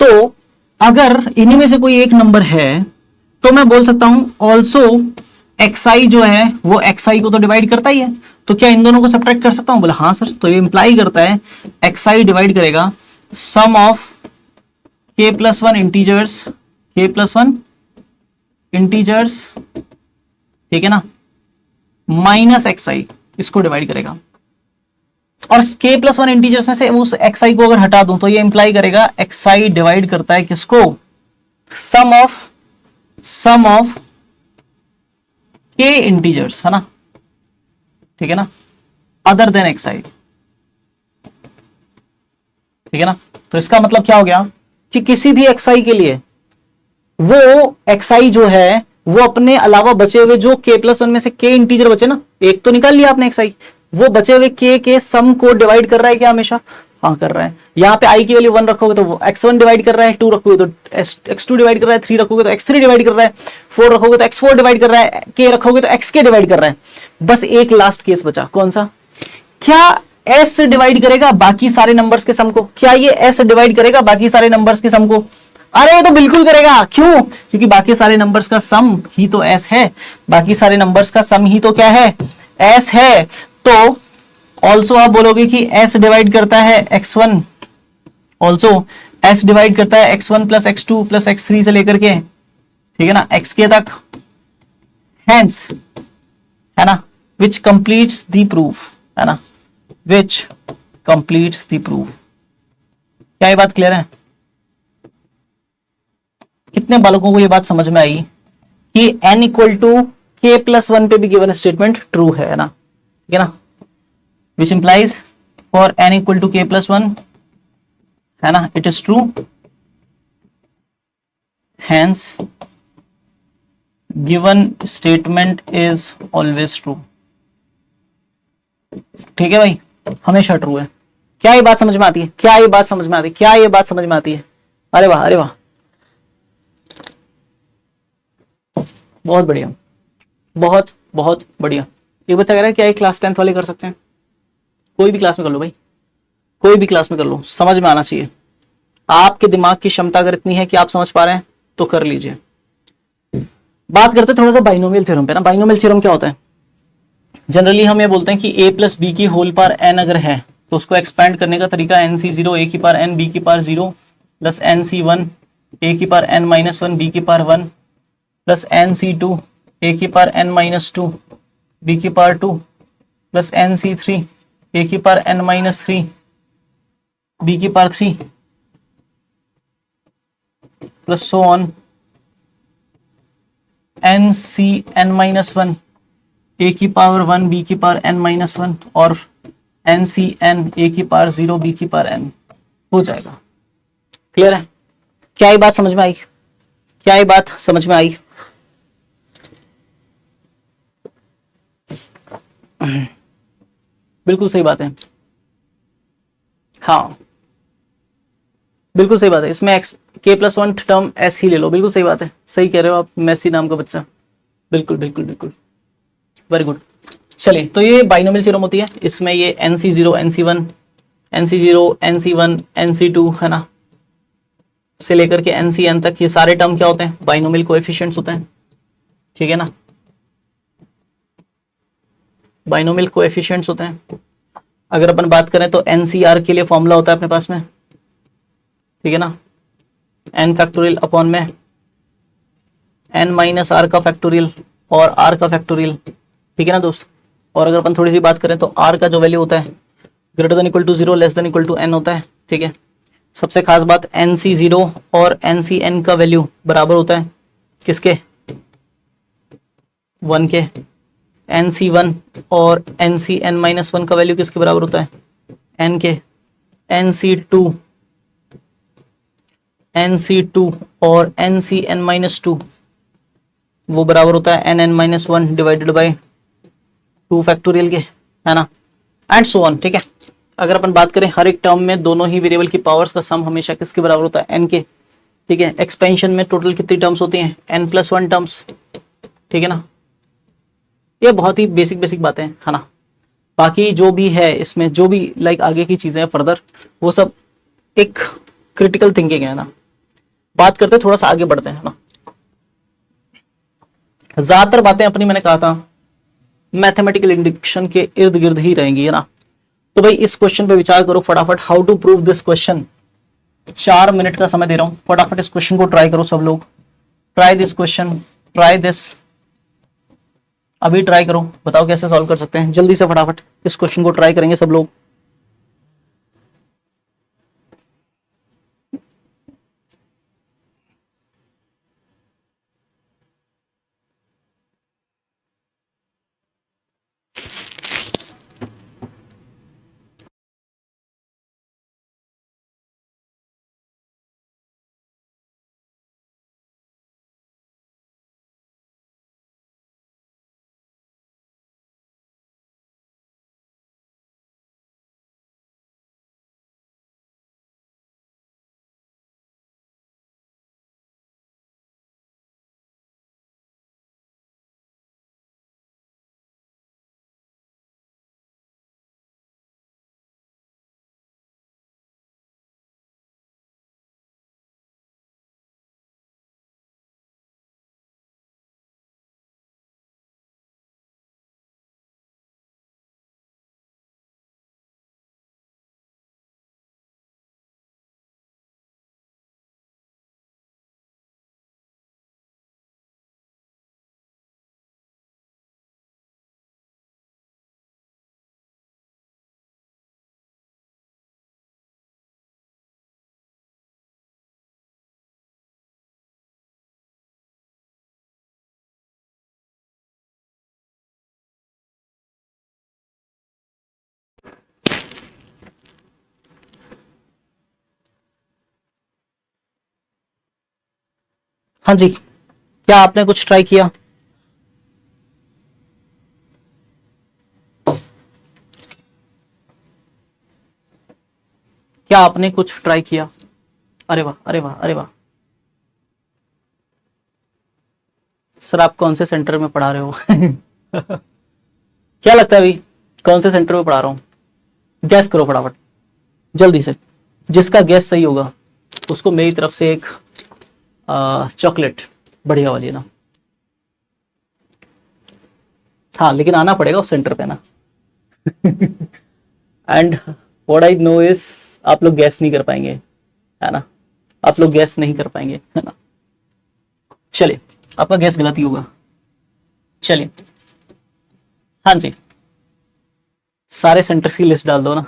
तो अगर इन्हीं में से कोई एक नंबर है तो मैं बोल सकता हूं ऑल्सो xi जो है वो xi को तो डिवाइड करता ही है, तो क्या इन दोनों को सब्ट्रैक्ट कर सकता हूं? बोला हाँ सर। तो ये इंप्लाई करता है xi डिवाइड करेगा sum of k plus one integers, k plus one integers, ठीक है ना, माइनस xi, इसको डिवाइड करेगा। और k प्लस वन इंटीजर्स में से उस xi को अगर हटा दूं तो ये इंप्लाई करेगा xi डिवाइड करता है किसको, सम ऑफ k इंटीजर्स, है ना, ठीक है ना, अदर देन xi, ठीक है ना। तो इसका मतलब क्या हो गया कि किसी भी xi के लिए वो xi जो है वो अपने अलावा बचे हुए जो k प्लस वन में से k इंटीजर बचे ना, एक तो निकाल लिया आपने xi, वो बचे हुए k के सम को डिवाइड कर रहा है क्या हमेशा, हाँ कर रहा है। यहाँ पे i की वैल्यू 1 रखोगे तो वो x1 डिवाइड कर रहा है, 2 रखोगे तो x2 डिवाइड कर रहा है, 3 रखोगे तो x3 डिवाइड कर रहा है, 4 रखोगे तो x4 डिवाइड कर रहा है, k रखोगे तो xk डिवाइड कर रहा है। बस एक लास्ट केस बचा, कौन सा, क्या s डिवाइड करेगा बाकी सारे नंबर्स के सम को, क्या ये s डिवाइड करेगा बाकी सारे नंबर्स के सम को, अरे तो बिल्कुल करेगा, क्यों, क्योंकि बाकी सारे नंबर्स का सम ही तो s है, बाकी सारे नंबर्स का सम ही तो क्या है, s है। तो ऑल्सो आप बोलोगे कि s डिवाइड करता है x1, ऑल्सो s डिवाइड करता है x1 plus x2 plus x3 से लेकर के, ठीक है ना, xk तक, हेंस, है ना, विच कंप्लीट्स द प्रूफ, है ना, विच कंप्लीट्स द प्रूफ। क्या ये बात क्लियर है? कितने बालकों को ये बात समझ में आई कि n equal to k plus one पे भी गिवन स्टेटमेंट ट्रू है ना, ठीक है ना, which implies for n equal to k plus one, है ना, it is true, hence given statement is always true, ठीक है भाई, हमेशा ट्रू है। क्या ये बात समझ में आती है, क्या ये बात समझ में आती है, क्या ये बात समझ में आती है, अरे वाह, अरे वाह, बहुत बढ़िया, बहुत बहुत बढ़िया। एक बच्चा कह रहा है क्या ये क्लास 10th वाले कर सकते हैं, कोई भी क्लास में कर लो भाई, कोई भी क्लास में कर लो, समझ में आना चाहिए। आपके दिमाग की क्षमता अगर इतनी है कि आप समझ पा रहे हैं तो कर लीजिए। बात करते हैं थोड़ा सा बाइनोमियल थ्योरम पे ना। बाइनोमियल थ्योरम क्या होता है, जनरली हम ये बोलते हैं कि a प्लस बी की होल पावर n अगर है तो उसको एक्सपेंड करने का तरीका nc0 a की पावर n b की पावर 0 प्लस nc1 a की पावर n माइनस 1 b की पावर 1 प्लस nc2 a की पावर n माइनस 2 b की पावर 2 प्लस nc3 a की पावर n माइनस 3 b की power 3 plus so on ncn minus 1 a की power 1 b की power n minus 1 और ncn a की power 0 b की power n हो जाएगा। क्लियर है? क्या ये बात समझ में आई? क्या ये बात समझ में आई? बिल्कुल सही बात है, हाँ बिल्कुल सही बात है। इसमें x k plus one term s ही ले लो, बिल्कुल सही बात है, सही कह रहे हो आप, मेसी नाम का बच्चा, बिल्कुल बिल्कुल बिल्कुल, वेरी गुड। चलिए, तो ये बाइनोमियल थ्योरम होती है, इसमें ये nc0 nc1 nc0 nc1 nc2 है ना, से लेकर के ncn तक ये सारे टर्म क्या होते हैं, बाइनोमियल कोएफिशिएंट्स होते हैं, ठीक है ना, बाइनोमियल कोएफिशिएंट्स होते हैं। अगर अपन बात करें तो ncr के लिए फॉर्मूला होता है अपने पास में, ठीक है ना, n फैक्टोरियल अपॉन में n माइनस r का फैक्टोरियल और r का फैक्टोरियल, ठीक है ना दोस्त। और अगर अपन थोड़ी सी बात करें तो r का जो वैल्यू होता है greater than equal to 0 less than equal to n होता है, ठीक है। सबसे खास बात nc0 और ncn का वैल्यू बराबर होता है किसके, 1 के। nc1 और ncn माइनस 1 का वैल्यू किसके बराबर होता है, n के। nc2 और ncn माइनस 2 वो बराबर होता है nn minus 1 divided by 2 factorial के, है ना, एंड सो ऑन, ठीक है। अगर अपन बात करें हर एक टर्म में दोनों ही वेरिएबल की पावर्स का सम हमेशा किसके बराबर होता है, n के, ठीक है। एक्सपेंशन में टोटल कितनी टर्म्स होती हैं, n प्लस 1 टर्म्स, ठीक है ना। ये बहुत ही बेसिक बेसिक बातें हैं, है ना। बाकी जो भी है इसमें, जो भी लाइक आगे की चीजें हैं फर्दर, वो सब एक क्रिटिकल थिंकिंग है ना। बात करते थोड़ा सा आगे बढ़ते हैं ना। ज्यादातर बातें अपनी मैंने कहा था मैथमेटिकल इंडक्शन के इर्द गिर्द ही रहेंगी, है ना। तो भाई इस क्वेश्चन पे विचार करो फटाफट, how to prove this question, 4 minute का समय दे रहा हूं, फटाफट इस क्वेश्चन को ट्राई करो सब लोग। Try this question, try this, अभी ट्राई करो, बताओ कैसे सॉल्व कर सकते हैं, जल्दी से फटाफट इस क्वेश्चन को ट्राई करेंगे सब लोग। हाँ जी, क्या आपने कुछ ट्राई किया? क्या आपने कुछ ट्राई किया? अरे वाह, अरे वाह, अरे वाह। सर आप कौन से सेंटर में पढ़ा रहे हो? क्या लगता है अभी कौन से सेंटर में पढ़ा रहा हूं? गैस करो फटाफट जल्दी से, जिसका गैस सही होगा उसको मेरी तरफ से एक चॉकलेट बढ़िया वाली ना। हाँ लेकिन आना पड़ेगा उस सेंटर पे ना। And what I know is आप लोग गैस नहीं कर पाएंगे, है ना, आप लोग गैस नहीं कर पाएंगे, है ना। चलिए, आपका गैस गलत ही होगा। चलिए, हाँ जी, सारे सेंटर्स की लिस्ट डाल दो ना।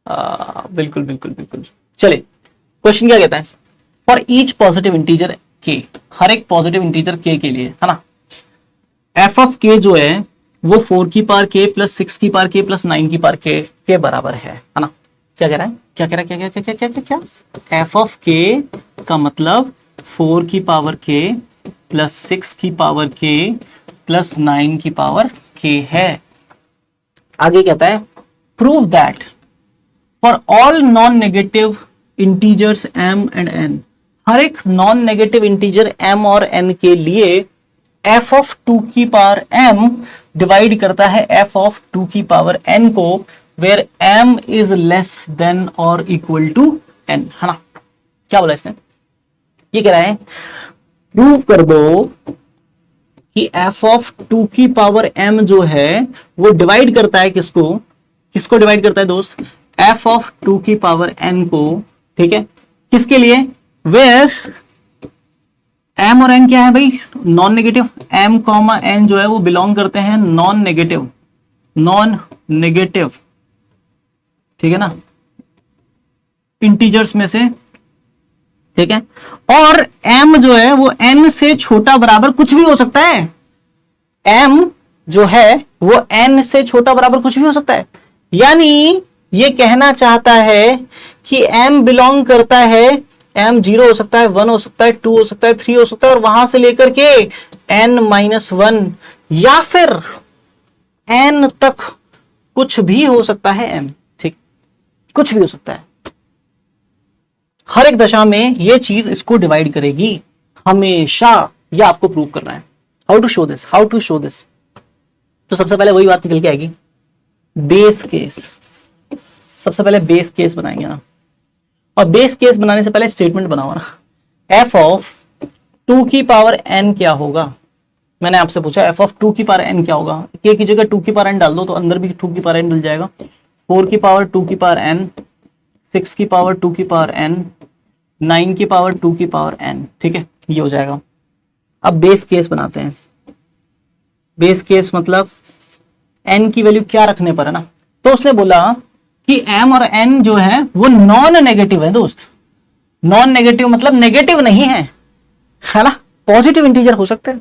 हाँ, बिल्कुल बिल्कुल बिल्कुल। चलिए, क्वेश्चन क्या कहता है? फॉर ईच पॉजिटिव इंटीजर के, हर एक पॉजिटिव इंटीजर के लिए, है ना, एफ ऑफ के जो है वो 4 की पावर के प्लस 6 की पावर के प्लस 9 की पावर के बराबर है ना। क्या कह रहा है, क्या कह रहा है, क्या क्या क्या क्या क्या क्या? एफ ऑफ के का मतलब 4 की पावर के प्लस 6 की पावर के प्लस 9 की पावर के है। आगे कहता है prove that for all non negative integers m and n, हर एक नॉन नेगेटिव इंटीजर m और n के लिए f ऑफ 2 की पावर m डिवाइड करता है f ऑफ 2 की पावर n को, where m is less than और इक्वल टू n, है ना। क्या बोला इसने? ये कह रहा है प्रूव कर दो कि f ऑफ 2 की पावर m जो है वो डिवाइड करता है किसको, किसको डिवाइड करता है दोस्त? f ऑफ 2 की पावर n को, ठीक है, किसके लिए? वेयर m और n क्या है भाई? Non negative. m comma n जो है वो बिलोंग करते हैं नॉन नेगेटिव, नॉन नेगेटिव, ठीक है ना, इंटीजर्स में से, ठीक है। और m जो है वो n से छोटा बराबर कुछ भी हो सकता है। m जो है वो n से छोटा बराबर कुछ भी हो सकता है, यानी ये कहना चाहता है कि m बिलोंग करता है, m 0 हो सकता है, 1 हो सकता है, 2 हो सकता है, 3 हो सकता है, और वहां से लेकर के n-1 या फिर n तक कुछ भी हो सकता है m, ठीक, कुछ भी हो सकता है। हर एक दशा में ये चीज इसको डिवाइड करेगी हमेशा, ये आपको प्रूव करना है। How to show this, how to show this? तो सबसे पहले वही बात निकल के आएगी, बेस केस। सबसे पहले बेस केस बनाएंगे ना, और बेस केस बनाने से पहले स्टेटमेंट बनाओ ना। f ऑफ 2 की पावर n क्या होगा? मैंने आपसे पूछा f ऑफ 2 की पावर n क्या होगा। k की जगह 2 की पावर n डाल दो तो अंदर भी 2 की पावर n डल जाएगा। 4 की पावर 2 की पावर n, 6 की पावर 2 की पावर n, 9 की पावर 2 की पावर n। ठीक है, ये हो जाएगा। अब बेस केस बनाते हैं। बेस केस मतलब n की वैल्यू क्या रखने पर है ना। तो उसने बोला कि m और n जो है वो नॉन नेगेटिव है दोस्त। नॉन नेगेटिव मतलब नेगेटिव नहीं है ना, पॉजिटिव इंटीजर हो सकता है,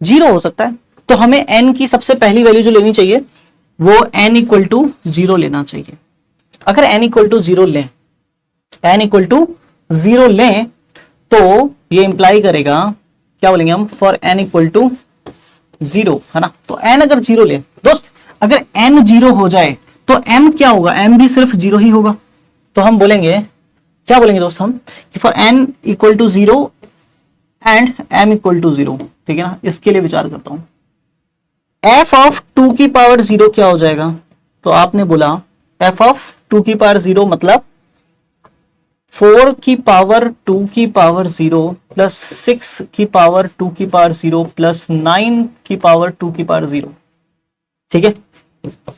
जीरो हो सकता है। तो हमें n की सबसे पहली वैल्यू जो लेनी चाहिए वो n इक्वल टू 0 लेना चाहिए। अगर n इक्वल टू 0 लें, n इक्वल टू 0 लें तो ये इंप्लाई करेगा, क्या बोलेंगे हम, फॉर n इक्वल टू 0, है ना। तो n अगर 0 ले दोस्त, अगर n 0 हो जाए तो m क्या होगा, m भी सिर्फ 0 ही होगा। तो हम बोलेंगे, क्या बोलेंगे दोस्त हम, कि for n equal to 0 and m equal to 0। ठीक है ना, इसके लिए विचार करता हूं। f ऑफ 2 की पावर 0 क्या हो जाएगा, तो आपने बोला f ऑफ 2 की पावर 0 मतलब 4 की पावर 2 की पावर 0 प्लस 6 की पावर 2 की पावर 0 प्लस 9 की पावर 2 की पावर 0। ठीक है,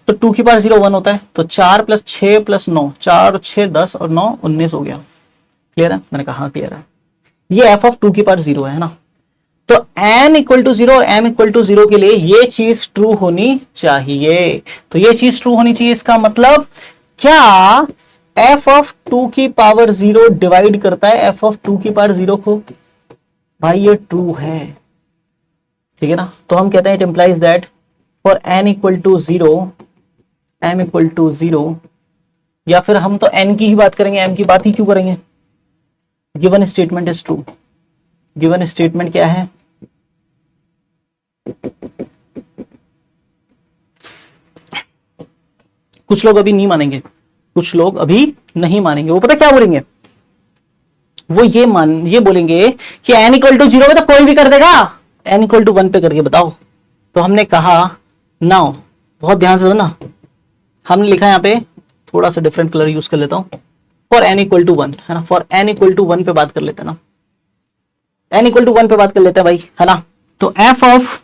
तो 2 की पावर 0 1 होता है, तो 4 प्लस 6 प्लस 9, 4 6 10 और 9 19 हो गया। क्लियर है, मैंने कहा क्लियर है। ये f ऑफ 2 की पावर 0 है ना। तो n इक्वल टू 0 और m इक्वल टू 0 के लिए ये चीज ट्रू होनी चाहिए। तो ये चीज ट्रू होनी चाहिए, इसका मतलब क्या f ऑफ 2 की पावर 0 डिवाइड करता है f ऑफ 2 की पावर 0 को, भाई ये ट्रू है। ठीक है ना, तो हम कहते हैं it implies that for n equal to 0, m equal to 0, या फिर हम तो n की ही बात करेंगे, m की बात ही क्यों करेंगे। Given statement is true. Given statement क्या है, कुछ लोग अभी नहीं मानेंगे, कुछ लोग अभी नहीं मानेंगे। वो पता क्या बोलेंगे, वो ये बोलेंगे कि n इक्वल टू 0 में तो कोई भी कर देगा, n इक्वल टू 1 पे करके बताओ। तो हमने कहा नाउ, बहुत ध्यान से सुनना, हमने लिखा यहां पे, थोड़ा सा डिफरेंट कलर यूज कर लेता हूं, फॉर n इक्वल टू 1, है ना। फॉर n इक्वल टू 1 पे बात कर लेते हैं ना, n इक्वल टू 1 पे बात कर लेते हैं भाई, है ना। तो f ऑफ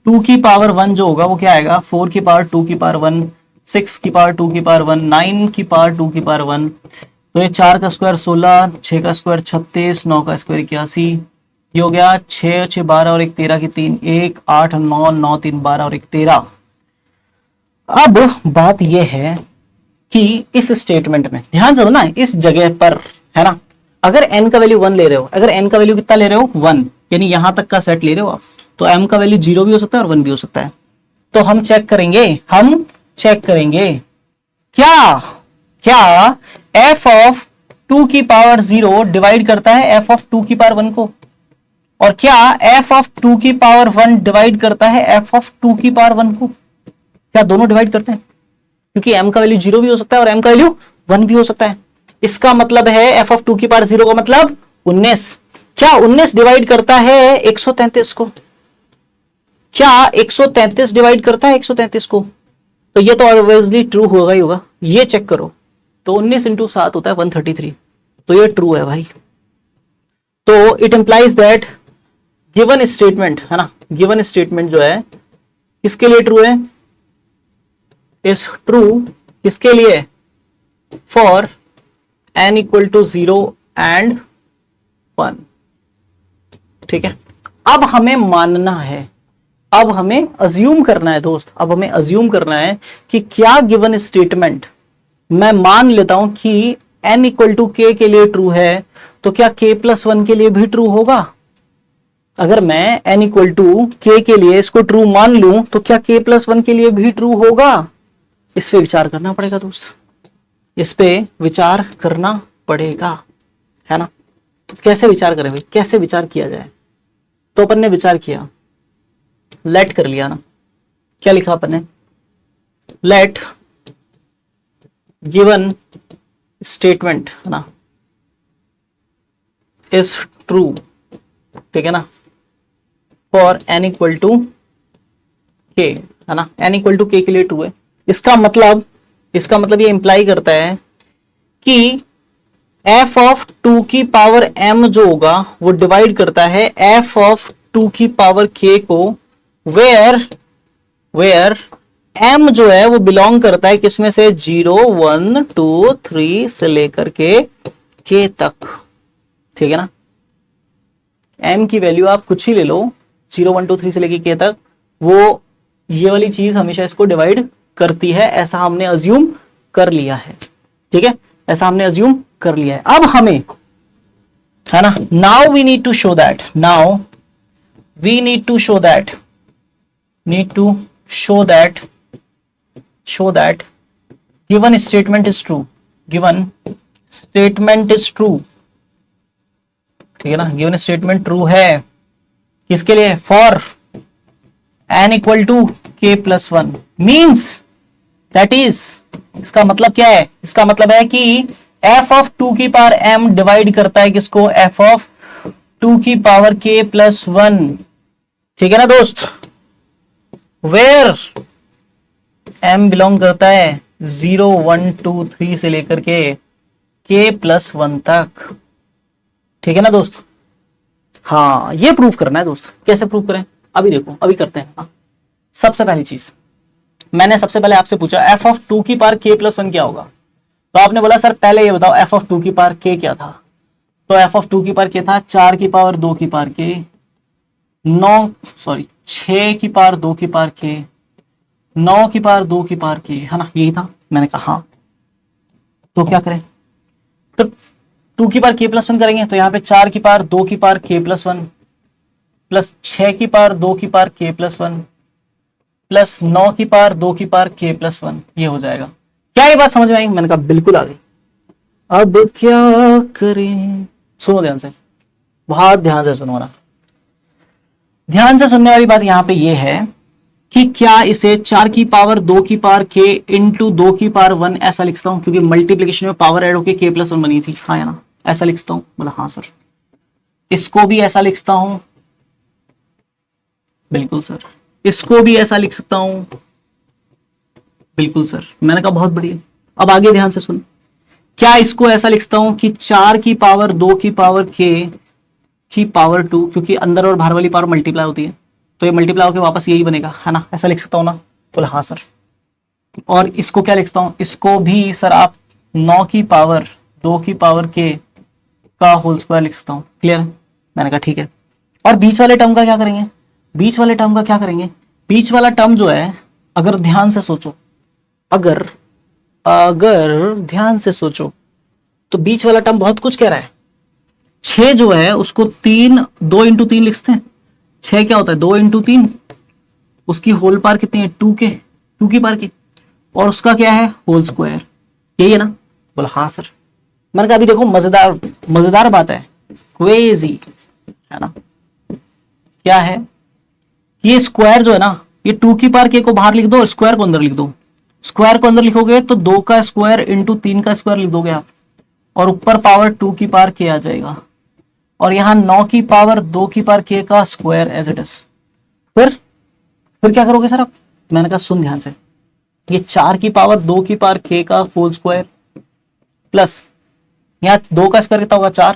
2 की पावर 1 जो होगा वो क्या आएगा, 4 की पावर 2 की पावर 1, 6 की पावर 2 की पावर 1, 9 की पावर 2 की पावर 1। तो ये 4 का स्क्वायर 16, 6 का स्क्वायर 36, 9 का स्क्वायर 81, ये हो गया 6 6 12 और 1 13 की 3 1 8 9 9 3 12 और 1 13। अब बात यह है कि इस स्टेटमेंट में ध्यान से ना, इस जगह पर, है ना, अगर n का वैल्यू 1 ले रहे हो, अगर n का वैल्यू कितना ले रहे हो 1, यानी यहां तक का सेट ले रहे हो आप, तो m का वैल्यू 0 भी हो सकता है और 1 भी हो सकता है। तो हम चेक करेंगे क्या f ऑफ 2 की पावर 0 डिवाइड करता है f ऑफ 2 की पावर 1 को, और क्या f ऑफ 2 की पावर 1 डिवाइड करता है f ऑफ 2 की पावर 1 को, क्या दोनों डिवाइड करते हैं, क्योंकि m का वैल्यू 0 भी हो सकता है और m का वैल्यू 1 भी हो सकता है। इसका मतलब है f ऑफ 2 की पावर 0 का मतलब 19। क्या 19 डिवाइड करता है 133 को, क्या 133 डिवाइड करता है 133 को, तो ये तो ऑब्वियसली ट्रू होगा ही होगा। ये चेक करो, तो 19 इंटू 7 होता है 133, तो ये ट्रू है भाई। तो it implies that given statement, है ना, गिवन स्टेटमेंट जो है किसके लिए ट्रू है, इज ट्रू किसके लिए, for n equal to 0 and 1। ठीक है, अब हमें मानना है, अब हमें अज्यूम करना है दोस्त, अब हमें अज्यूम करना है कि क्या गिवन स्टेटमेंट, मैं मान लेता हूं कि n इक्वल टू k के लिए ट्रू है, तो क्या k प्लस 1 के लिए भी ट्रू होगा। अगर मैं n इक्वल टू k के लिए इसको ट्रू मान लूं, तो क्या k प्लस 1 के लिए भी ट्रू होगा। इस पे विचार करना पड़ेगा दोस्त, इस पे विचार करना पड़ेगा, है ना। तो कैसे विचार करें भाई, कैसे विचार किया जाए। तो अपन ने विचार किया, लेट कर लिया ना, क्या लिखा अपन ने, लेट गिवन स्टेटमेंट, है ना, इज ट्रू, ठीक है ना, for n equal to k, है ना, n इक्वल टू k के लिए ट्रू है। इसका मतलब ये इंप्लाई करता है कि f ऑफ 2 की पावर m जो होगा वो डिवाइड करता है f ऑफ 2 की पावर k को, वेयर m जो है वो बिलोंग करता है किसमें से, 0 1 2 3 से लेकर के k तक, ठीक है ना। m की वैल्यू आप कुछ ही ले लो, 0 1 2 3 से लेकर k तक, वो ये वाली चीज हमेशा इसको डिवाइड करती है, ऐसा हमने अज्यूम कर लिया है, ठीक है, ऐसा हमने अज्यूम कर लिया है। अब हमें, है ना, now we need to show that, now we need to show that, need to show that, show that given statement is true, given statement is true, ठीक है ना, given statement true है किसके लिए, for n equal to k plus 1 means that is, इसका मतलब क्या है, इसका मतलब है कि f of 2 की पावर m डिवाइड करता है किसको, f of 2 की पावर k plus 1, ठीक है ना दोस्त, where m बिलोंग करता है 0 1 2 3 से लेकर के k प्लस 1 तक, ठीक है ना दोस्त। हाँ, ये प्रूफ करना है दोस्त, कैसे प्रूफ करें, अभी देखो, अभी करते हैं। हाँ, सबसे पहली चीज मैंने सबसे पहले आपसे पूछा f ऑफ 2 की पावर k प्लस 1 क्या होगा, तो आपने बोला सर पहले ये बताओ f ऑफ 2 की पावर k क्या था, तो f ऑफ 2 की पावर k था 4 की पावर 2 की पावर k, 6 की पावर 2 की पावर k, 9 की पावर 2 की पावर k, है ना, यही था। मैंने कहा हाँ, तो क्या करें, तो 2 की पावर k प्लस 1 करेंगे, तो यहाँ पे 4 की पावर 2 की पावर k प्लस 1 प्लस 6 की पावर 2 की पावर k प्लस 1 प्लस 9 की पावर 2 की पावर k प्लस 1, ये हो जाएगा। क्या ये बात समझ में आई? मैंने कहा बिल्कुल आ गई। अब क्या करें, सुनो ध्यान से, बहुत ध्यान से सुनो ना, ध्यान से सुनने वाली बात यहाँ पे ये है कि क्या इसे 4 की पावर 2 की पावर k इंटू 2 की पावर 1 ऐसा लिखता हूं, क्योंकि मल्टीप्लीकेशन में पावर ऐड होके k प्लस 1 बनी थी, हाँ या ना, ऐसा लिखता हूं, बोला हाँ सर। इसको भी ऐसा लिखता हूं, बिल्कुल सर। इसको भी ऐसा लिख सकता हूं, बिल्कुल सर। मैंने कहा बहुत बढ़िया। अब आगे ध्यान से सुन, क्या इसको ऐसा लिखता हूं कि 4 की पावर 2 की पावर k की पावर 2, क्योंकि अंदर और बाहर वाली पावर मल्टीप्लाई होती है, तो ये मल्टीप्लाई होकर वापस यही बनेगा, है ना, ऐसा लिख सकता हूं ना, बोला हाँ सर। और इसको क्या लिखता हूं, इसको भी सर आप 9 की पावर 2 की पावर k का होल स्क्वायर लिख सकता हूं, क्लियर है? मैंने कहा ठीक है। और बीच वाले टर्म का क्या करेंगे, बीच वाले टर्म का क्या करेंगे, बीच वाला टर्म जो है, अगर ध्यान से सोचो, अगर ध्यान से सोचो, तो बीच वाला टर्म बहुत कुछ कह रहा है। 6 जो है उसको 2 इंटू 3 लिखते हैं, 6 क्या होता है 2 इंटू 3, उसकी होल पावर कितनी है 2 की पावर की, और उसका क्या है होल स्क्वायर, यही है ना, बोला हाँ सर। मैंने कहा अभी देखो मजेदार बात है, क्रेजी है ना, क्या है, ये स्क्वायर जो है ना, ये 2 की पावर k को बाहर लिख दो, स्क्वायर को अंदर लिख दो। स्क्वायर को अंदर लिखोगे तो 2 का स्क्वायर इंटू 3 का स्क्वायर लिख दोगे आप, और ऊपर पावर 2 की पावर k आ जाएगा, और यहां 9 की पावर 2 की पावर k का स्क्वायर एज इट इज। फिर क्या करोगे सर आप? मैंने कहा सुन ध्यान से, ये 4 की पावर 2 की पावर k का होल स्क्वायर प्लस यहाँ 2 का स्क्वायर कितना होगा 4,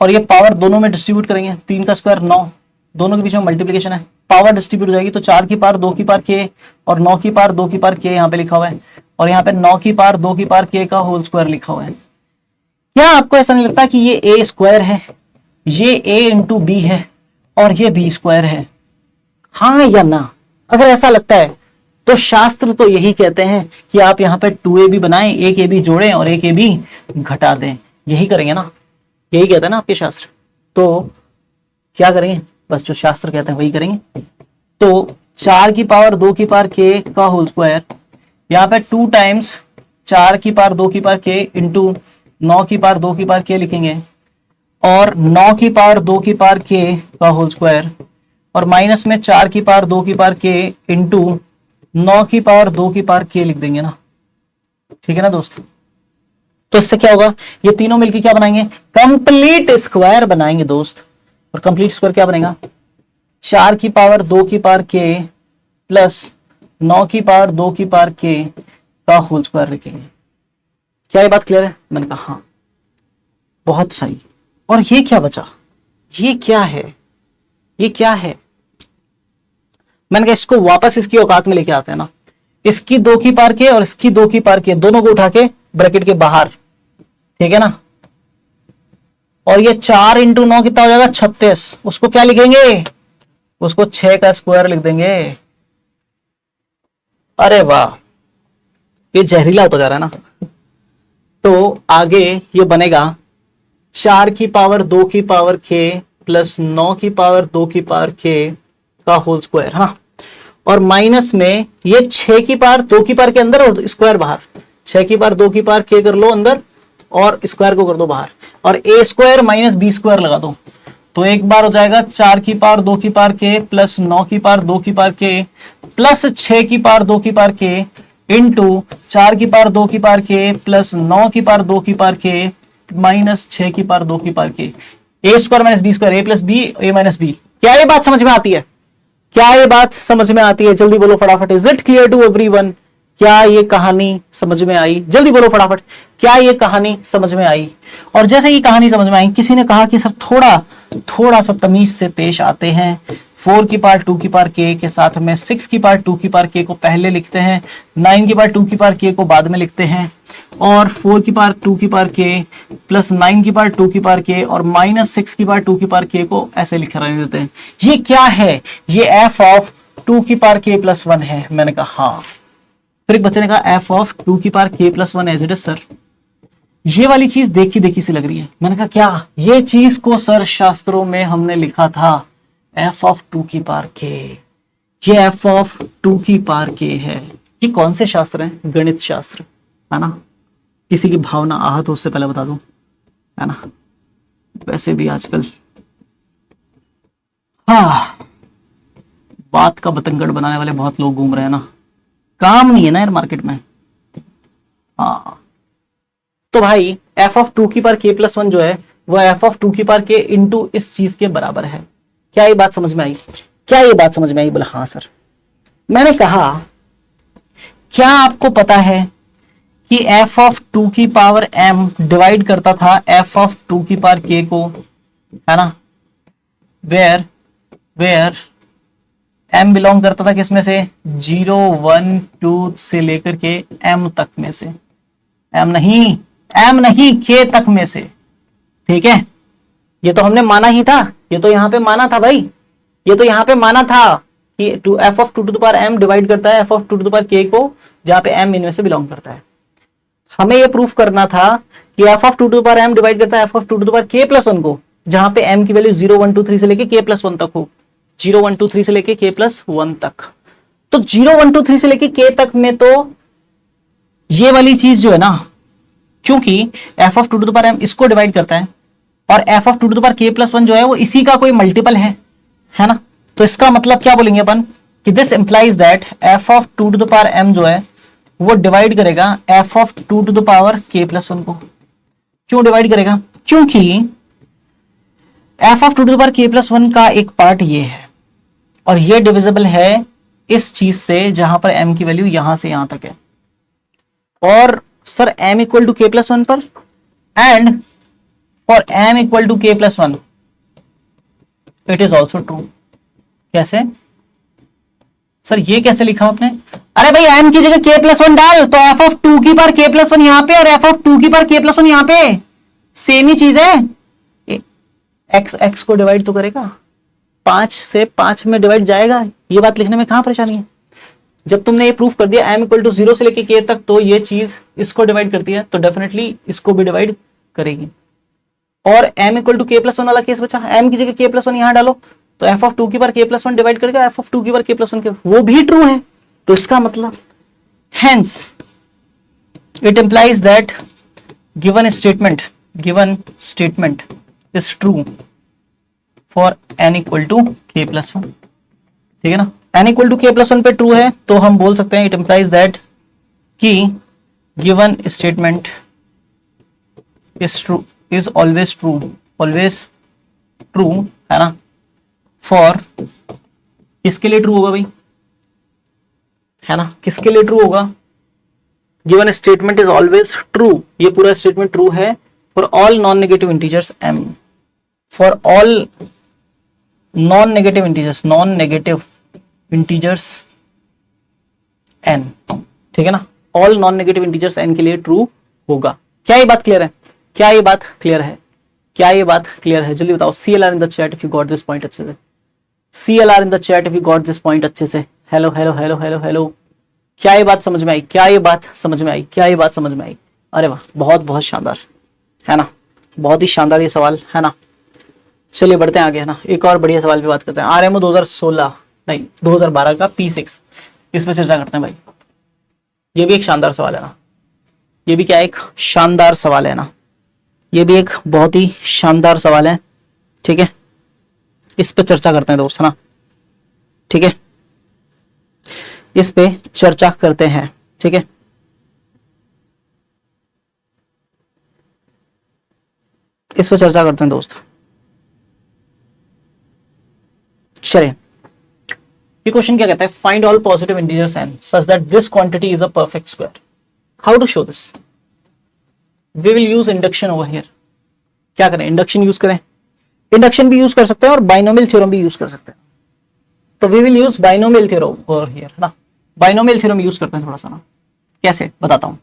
और ये पावर दोनों में डिस्ट्रीब्यूट करेंगे, 3 का स्क्वायर 9, दोनों के बीच में मल्टीप्लीकेशन है, पावर डिस्ट्रीब्यूट हो जाएगी, तो 4 की पावर 2 की पावर k और 9 की पावर 2 की पावर k यहाँ पे लिखा हुआ है, और यहाँ पे 9 की पावर 2 की पावर k का होल स्क्वायर लिखा हुआ है। क्या आपको ऐसा नहीं लगता कि ये a स्क्वायर है, ये a इंटू बी है, और ये b स्क्वायर है, हाँ या ना? अगर ऐसा लगता है तो शास्त्र तो यही कहते हैं कि आप यहाँ पे 2ab बनाएं, एक ab जोड़ें और एक ab घटा दें, यही करेंगे ना, यही कहते हैं ना आपके शास्त्र। तो क्या करेंगे, बस जो शास्त्र कहते हैं वही करेंगे। तो 4 की पावर 2 की पावर k का होल स्क्वायर, यहाँ पे 2 टाइम्स 4 की पावर 2 की पावर k इंटू 9 की पावर 2 की पावर k लिखेंगे, और 9 की पावर 2 की पावर k का होल स्क्वायर, और माइनस में 4 की पावर 2 की पावर k इंटू 9 की पावर 2 की पावर k लिख देंगे ना, ठीक है ना दोस्त। तो इससे क्या होगा, ये तीनों मिलकर क्या बनाएंगे, कंप्लीट स्क्वायर बनाएंगे दोस्त। और कंप्लीट स्क्वायर क्या बनेगा, 4 की पावर 2 की पावर k प्लस 9 की पावर 2 की पावर k का होल स्क्वायर लिखेंगे। क्या ये बात क्लियर है? मैंने कहा हाँ, बहुत सही। और ये क्या बचा, ये क्या है, ये क्या है? मैंने कहा इसको वापस इसकी औकात में लेके आते हैं ना, इसकी 2 की पावर के और इसकी 2 की पावर के, दोनों को उठा के ब्रैकेट के बाहर, ठीक है ना। और ये 4 इंटू 9 कितना हो जाएगा 36, उसको क्या लिखेंगे, उसको 6 का स्क्वायर लिख देंगे। अरे वाह, ये जहरीला होता जा रहा है ना। तो आगे ये बनेगा 4 की पावर 2 की पावर के प्लस 9 की पावर 2 की पावर के का होल स्क्वायर, हाँ। और माइनस में ये 6 की पावर 2 की पावर के अंदर और स्क्वायर बाहर, 6 की पावर 2 की पावर के कर लो अंदर और स्क्वायर को कर दो बाहर, और ए स्क्वायर माइनस बी स्क्वायर लगा दो। तो एक बार हो जाएगा 4 की पावर 2 की पावर के प्लस 9 की पावर 2 की पावर के प्लस 6 की पावर 2 की पावर के इंटू 4 की पावर 2 की पावर के प्लस 9 की पावर 2 की पावर के माइनस 6 की पावर 2 की पावर के, ए स्क्वायर माइनस बी स्क्वायर, ए प्लस बी ए माइनस बी। क्या ये बात समझ में आती है, क्या ये बात समझ में आती है? जल्दी बोलो फटाफट, is it clear to everyone? क्या ये कहानी समझ में आई? जल्दी बोलो फटाफट, क्या ये कहानी समझ में आई? और जैसे ही कहानी समझ में आई, किसी ने कहा कि सर थोड़ा सा तमीज से पेश आते हैं, 4 की पावर 2 की पावर के साथ में 6 की पावर 2 की पावर के को पहले लिखते हैं, 9 की पावर 2 की पावर के को बाद में लिखते हैं, और 4 की पावर 2 की पावर के प्लस 9 की पावर 2 की पावर के और माइनस 6 की पावर 2 की पावर के को ऐसे लिख रहने देते हैं। ये क्या है? ये एफ ऑफ 2 की पावर के प्लस 1 है। मैंने कहा हाँ। फिर एक बच्चे ने कहा एफ ऑफ 2 की पावर के plus 1 as it is sir. ये वाली चीज देखी देखी से लग रही है। मैंने कहा क्या? ये चीज को सर शास्त्रों में हमने लिखा था एफ ऑफ 2 की पावर के, ये एफ ऑफ 2 की पावर के है। ये कौन से शास्त्र हैं? गणित शास्त्र, है ना। किसी की भावना आहत हो उससे पहले बता दूं, है ना। वैसे भी आजकल हाँ, बात का बतंगड़ बनाने वाले बहुत लोग घूम रहे हैं ना, काम नहीं है ना यार मार्केट में। हाँ, तो भाई एफ ऑफ 2 की पावर के प्लस 1 जो है वो एफ ऑफ 2 की पावर के इंटू इस चीज के बराबर है। क्या ये बात समझ में आई? क्या ये बात समझ में आई? बोला हाँ सर। मैंने कहा क्या आपको पता है कि एफ ऑफ 2 की पावर m डिवाइड करता था एफ ऑफ 2 की पावर k को, है ना। वेयर m बिलोंग करता था किसमें से? 0 1 2 से लेकर के m तक में से, m नहीं k तक में से, ठीक है। ये तो हमने माना ही था, ये तो यहां पे माना था भाई, ये तो यहां पे माना था कि f of 2 to the power m divide करता है f of 2 to the power k को, जहां पे m इनमें से बिलोंग करता है। हमें ये प्रूफ करना था कि f of 2 to the power m divide करता है f of 2 to the power k plus 1 को, जहां पे m की वैल्यू 0 1 2 3 से लेके k प्लस 1 तक हो, 0 1 2 3 से लेके k प्लस 1 तक। तो 0 1 2 3 से लेके k तक में तो ये वाली चीज जो है ना, क्योंकि f of 2 to the power m इसको डिवाइड करता है और f of 2 to the power k plus 1 जो है वो इसी का कोई मल्टीपल है ना। तो इसका मतलब क्या बोलेंगे अपन कि this implies that f of 2 to the power m जो है वो डिवाइड करेगा f of 2 to the power k plus 1 को। क्यों डिवाइड करेगा? क्योंकि f of 2 to the power k plus 1 का एक पार्ट ये है और ये डिविजिबल है इस चीज से जहां पर m की वैल्यू यहां से यहां तक है, और sir m equal to k plus 1 पर, and for m equal to k plus 1 it is also true. कैसे सर? ये कैसे लिखा आपने? अरे भाई m की जगह k प्लस 1 डाल, तो एफ ऑफ 2 की पावर k प्लस 1 यहां पे और एफ ऑफ 2 की पावर k प्लस 1 यहां पे सेम ही चीज है। x को डिवाइड तो करेगा, 5 से 5 में डिवाइड जाएगा, ये बात लिखने में कहां परेशानी है? जब तुमने ये प्रूफ कर दिया m इक्वल टू 0 से लेके k तक, तो ये चीज इसको डिवाइड करती है, तो डेफिनेटली इसको भी डिवाइड करेगी। और m equal to k plus 1 वाला केस बचा, m की जगह k प्लस 1 यहां डालो, तो एफ ऑफ 2 की पावर k प्लस 1 डिवाइड करेगा एफ ऑफ 2 की पावर k प्लस 1 के, वो भी ट्रू है। तो इसका मतलब hence it implies that given statement is true for n equal to k plus 1, ठीक है ना। n equal to k plus 1 पे ट्रू है, तो हम बोल सकते हैं it implies that कि given statement is true, is always true है ना। फॉर किसके लिए ट्रू होगा भाई, है ना, किसके लिए ट्रू होगा? Given statement is always true, ये पूरा स्टेटमेंट ट्रू है for all non negative integers m, for all non negative integers n, ठीक है ना, all non negative integers n के लिए ट्रू होगा। क्या ये बात क्लियर है? क्या ये बात क्लियर है? क्या ये बात क्लियर है? जल्दी बताओ, CLR in the chat if you got this point अच्छे से। CLR in the chat if you got this point अच्छे से। Hello hello hello hello hello. क्या ये बात समझ में आई? क्या ये बात समझ में आई? क्या ये बात समझ में आई? अरे वाह, बहुत बहुत शानदार, है ना, बहुत ही शानदार ये सवाल, है ना। चलिए बढ़ते हैं आगे, है ना, एक और बढ़िया सवाल पे बात करते हैं। RMO 2016 नहीं 2012 का P6, इस पे चर्चा करते हैं भाई। ये भी एक शानदार सवाल है ना, ये भी क्या एक शानदार सवाल है ना, ये भी एक बहुत ही शानदार सवाल है। ठीक है, इस पे चर्चा करते हैं दोस्त, है ना। ठीक है, इस पे चर्चा करते हैं। ठीक है, इस पे चर्चा करते हैं दोस्त। चलिए, ये क्वेश्चन क्या कहता है? Find all positive integers n such that this quantity is a perfect square. How to show this? We will use induction over here. क्या करें? इंडक्शन यूज करें। इंडक्शन भी यूज कर सकते हैं और बाइनोमियल थ्योरम भी यूज कर सकते हैं। तो we will use binomial theorem over here, है ना। बाइनोमियल थ्योरम यूज करते हैं थोड़ा सा ना, कैसे बताता हूं।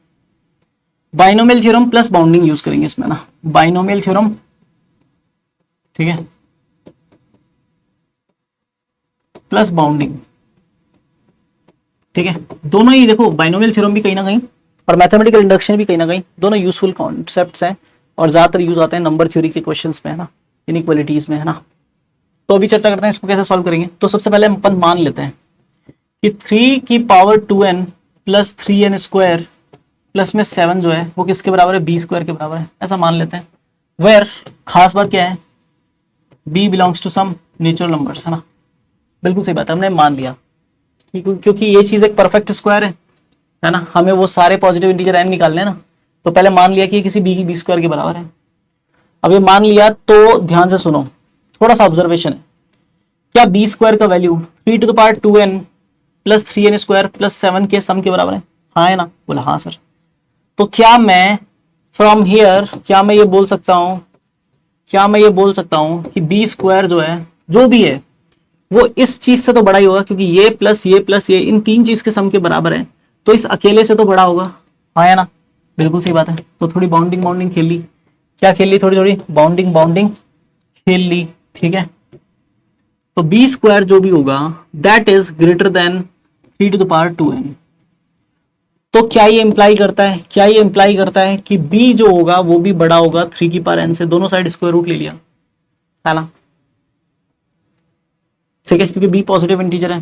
Binomial theorem plus bounding use करेंगे इसमें ना, बाइनोमियल थ्योरम, ठीक है, प्लस बाउंडिंग। ठीक है, दोनों ही देखो, बाइनोमियल थ्योरम भी कहीं ना कहीं और मैथमेटिकल इंडक्शन भी कहीं ना कहीं, दोनों यूजफुल कॉन्सेप्ट्स हैं और ज्यादातर यूज आते हैं नंबर थ्योरी के क्वेश्चंस में, है ना, इनइक्वालिटीज में, है ना। तो अभी चर्चा करते हैं इसको कैसे सॉल्व करेंगे। तो सबसे पहले हम अपन मान लेते हैं कि 3 की power 2n plus 3n square plus में 7 जो है वो किसके बराबर है? b स्क्वायर के बराबर है, ऐसा मान लेते हैं। वेयर खास बात क्या है? b belongs to some natural numbers, है ना। बिल्कुल सही बात है, हमने मान लिया क्योंकि ये चीज एक परफेक्ट स्क्वायर है ना। हमें वो सारे पॉजिटिव इंटीजर n निकालने हैं ना, तो पहले मान लिया कि ये किसी b की b स्क्वायर के बराबर है। अब ये मान लिया तो ध्यान से सुनो, थोड़ा सा ऑब्जर्वेशन है। क्या b स्क्वायर का value 3 to the power 2n plus 3n square plus 7 के सम के बराबर है? हाँ है ना? बोला हाँ सर। तो क्या मैं फ्रॉम हियर क्या मैं ये बोल सकता हूं, क्या मैं ये बोल सकता हूं कि b स्क्वायर जो है, जो भी है, वो इस चीज से तो बड़ा ही होगा, क्योंकि ये प्लस ये इन तीन चीज के सम के बराबर है, तो इस अकेले से तो बड़ा होगा। हाँ है ना? बिल्कुल सही बात है। तो थोड़ी बाउंडिंग खेल ली। क्या खेल ली? थोड़ी बाउंडिंग खेल ली। ठीक है, तो बी स्क्वायर जो भी होगा that is greater than 3 to the power 2n। तो क्या ये इंप्लाई करता है, क्या ये इंप्लाई करता है कि b जो होगा वो भी बड़ा होगा 3 की पावर n से। दोनों साइड स्क्वायर रूट ले लिया, है ना। ठीक है, क्योंकि b पॉजिटिव इंटीजर है,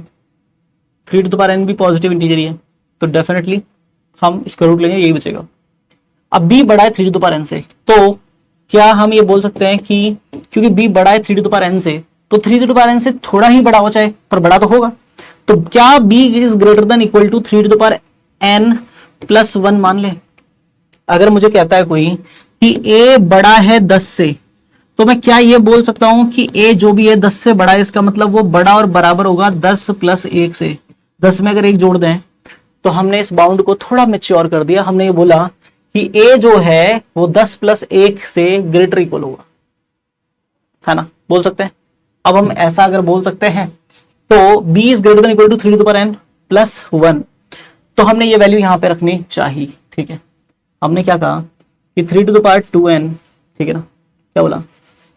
3 टू द पावर n भी पॉजिटिव इंटीजर ही है, तो डेफिनेटली हम स्क्वायर रूट लेंगे, यही बचेगा। अब b बड़ा है 3 टू द पावर n से, तो क्या हम ये बोल सकते हैं कि क्योंकि b बड़ा है 3 टू द पावर n से, तो 3 टू द पावर n से थोड़ा ही बड़ा हो चाहे, पर बड़ा तो होगा। तो क्या b is greater than equal to 3 to the power n plus 1 मान ले। अगर मुझे कहता है कोई कि a बड़ा है 10 से, तो मैं क्या ये बोल सकता हूं कि a जो भी है 10 से बड़ा है, इसका मतलब वो बड़ा और बराबर होगा 10 प्लस 1 से। 10 में अगर 1 जोड़ दें तो हमने इस बाउंड को थोड़ा मैच्योर कर दिया। हमने ये बोला कि a जो है वो 10 प्लस 1 से ग्रेटर इक्वल होगा, है ना, बोल सकते हैं। अब हम ऐसा अगर बोल सकते हैं तो b is greater than equal to 3 to the power n plus 1, तो हमने ये वैल्यू यहां पे रखनी चाहिए। ठीक है, हमने क्या कहा कि 3 टू द पावर 2n, ठीक है ना, क्या बोला,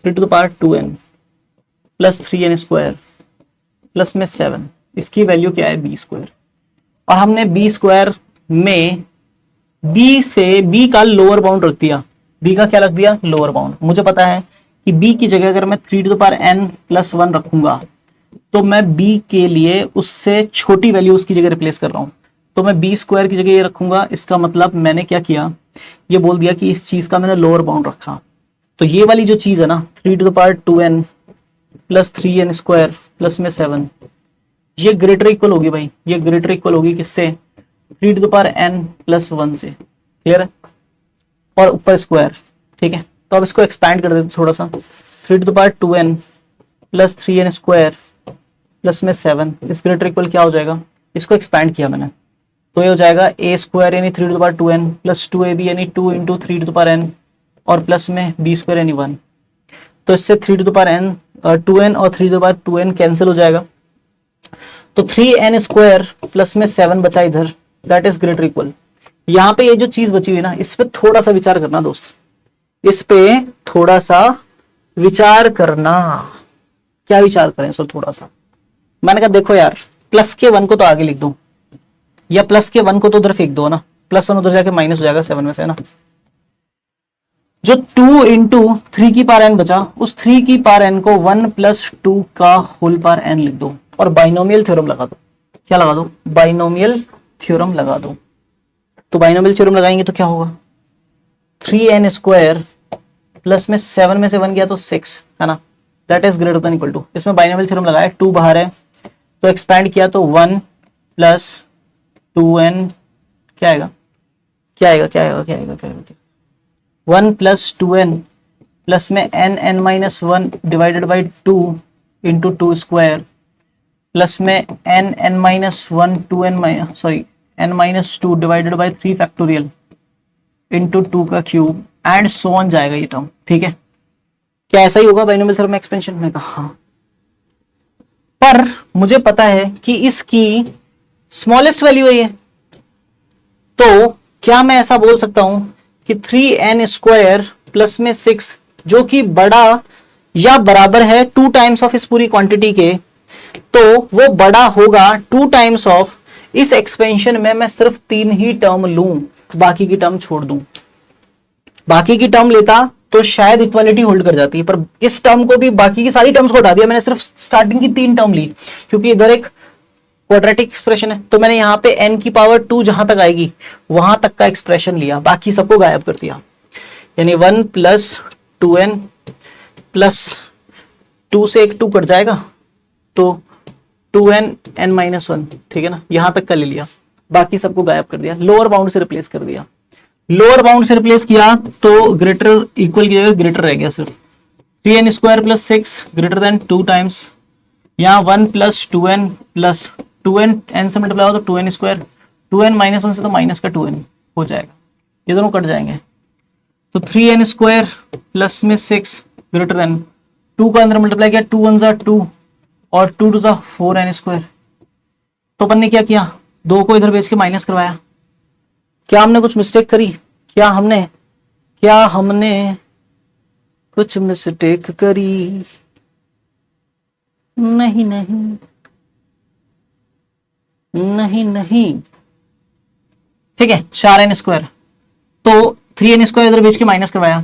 3 to the power 2n plus 3n square plus में 7, इसकी वैल्यू क्या है? b square. और हमने b स्क्वायर में b से b का लोअर बाउंड रख दिया। b का क्या रख दिया? Lower bound. मुझे पता है कि b की जगह अगर मैं 3 to the power n plus 1 रखूंगा तो मैं b के लिए उससे छोटी वैल्यू उसकी जगह रिप्लेस कर रहा हूं, तो मैं b स्क्वायर की जगह ये रखूंगा। इसका मतलब मैंने क्या किया, ये बोल दिया कि इस चीज का मैंने लोअर बाउंड रखा। तो ये वाली जो चीज है ना 3 to the power 2n plus 3n square plus में 7, ये ग्रेटर इक्वल होगी भाई, ये ग्रेटर इक्वल होगी किससे? 3 to the power n plus 1 से। क्लियर है? और ऊपर स्क्वायर। ठीक है, तो अब इसको एक्सपैंड कर देते थोड़ा सा। 3 to the power 2n plus 3n square plus में 7, इस ग्रेटर इक्वल क्या हो जाएगा? इसको एक्सपैंड किया मैंने, तो ये हो जाएगा a स्क्वायर यानी 3 to the power 2n plus 2ab यानी 2 into 3 to the power n और प्लस में b स्क्वायर यानी 1। तो इससे 3 to the power n 2n और 3 to the power 2n cancel हो जाएगा, तो 3n स्क्वायर प्लस में 7 बचा इधर, दैट इज ग्रेटर इक्वल। यहाँ पे ये जो चीज बची हुई ना, इस पे थोड़ा सा विचार करना दोस्त, इस पे थोड़ा सा विचार करना। क्या विचार करें सर? थोड़ा सा मैंने कहा देखो यार, प्लस के 1 को तो आगे लिख दो, या प्लस के 1 को तो उधर फेंक दो ना, +1 उधर जाके माइनस हो जाएगा 7 में से, है ना। जो 2 इंटू 3 की पावर n बचा, उस 3 की पावर n को 1 + 2 का होल पावर n लिख दो और बाइनोमियल थ्योरम लगा दो। क्या लगा दो? बाइनोमियल थ्योरम लगा दो। तो बाइनोमियल थ्योरम लगाएंगे तो क्या होगा? 3n² प्लस में 7 में से 1 गया तो 6, है ना, that is greater than equal to. इसमें बाइनोमियल थ्योरम लगाया, 2 बाहर है तो एक्सपैंड किया तो 1 + 2n, क्या आएगा? क्या आएगा? क्या आएगा? क्या आएगा? क्या आएगा? 1 + 2n प्लस में n(n-1) divided by 2 into 2² plus में n(n-1) 2 divided by 3 factorial into 2 का क्यूब एंड सो ऑन जाएगा ये टर्म। ठीक है, क्या ऐसा ही होगा बाइनोमियल थ्योरम एक्सपेंशन में? कहा, पर मुझे पता है कि इसकी स्मॉलेस्ट वैल्यू है ये, तो क्या मैं ऐसा बोल सकता हूं कि 3n² प्लस में 6 जो कि बड़ा या बराबर है 2 टाइम्स ऑफ इस पूरी क्वांटिटी के, तो वो बड़ा होगा 2 टाइम्स ऑफ इस एक्सपेंशन में मैं सिर्फ 3 ही टर्म लूं, बाकी की टर्म छोड़ दूं। बाकी की टर्म लेता तो शायद इक्वालिटी होल्ड कर जाती है, पर इस टर्म को भी, बाकी की सारी टर्म्स को हटा दिया मैंने, सिर्फ स्टार्टिंग की 3 टर्म ली, क्योंकि इधर एक क्वाड्रेटिक एक्सप्रेशन है, तो मैंने यहाँ पे n की पावर 2 जहां तक आएगी वहां तक का एक्सप्रेशन लिया, बाकी सबको गायब कर दिया। यानी 1 + 2n प्लस 2 से एक 2 कट जाएगा तो 2n n-1, ठीक है ना, यहां तक का ले लिया, बाकी सबको गायब कर दिया, लोअर बाउंड से रिप्लेस कर दिया। लोअर बाउंड से रिप्लेस किया तो ग्रेटर इक्वल की जगह ग्रेटर रह गया सिर्फ। 3n² plus 6 greater than 2 times, यहाँ 1 + 2n प्लस 2n n से मल्टीप्लाई हो तो 2n², 2n -1 से तो माइनस का 2n हो जाएगा, ये दोनों कट जाएंगे, तो 3n² प्लस में 6 ग्रेटर देन 2 का अंदर मल्टीप्लाई किया, 2 1 = 2 और 2 2 4n²। तो अपन ने क्या किया? 2 को इधर भेज के माइनस करवाया। क्या हमने कुछ मिस्टेक करी? क्या हमने कुछ मिस्टेक करी? नहीं नहीं नहीं नहीं, ठीक है। 4n², तो 3n² इधर भेज के माइनस करवाया,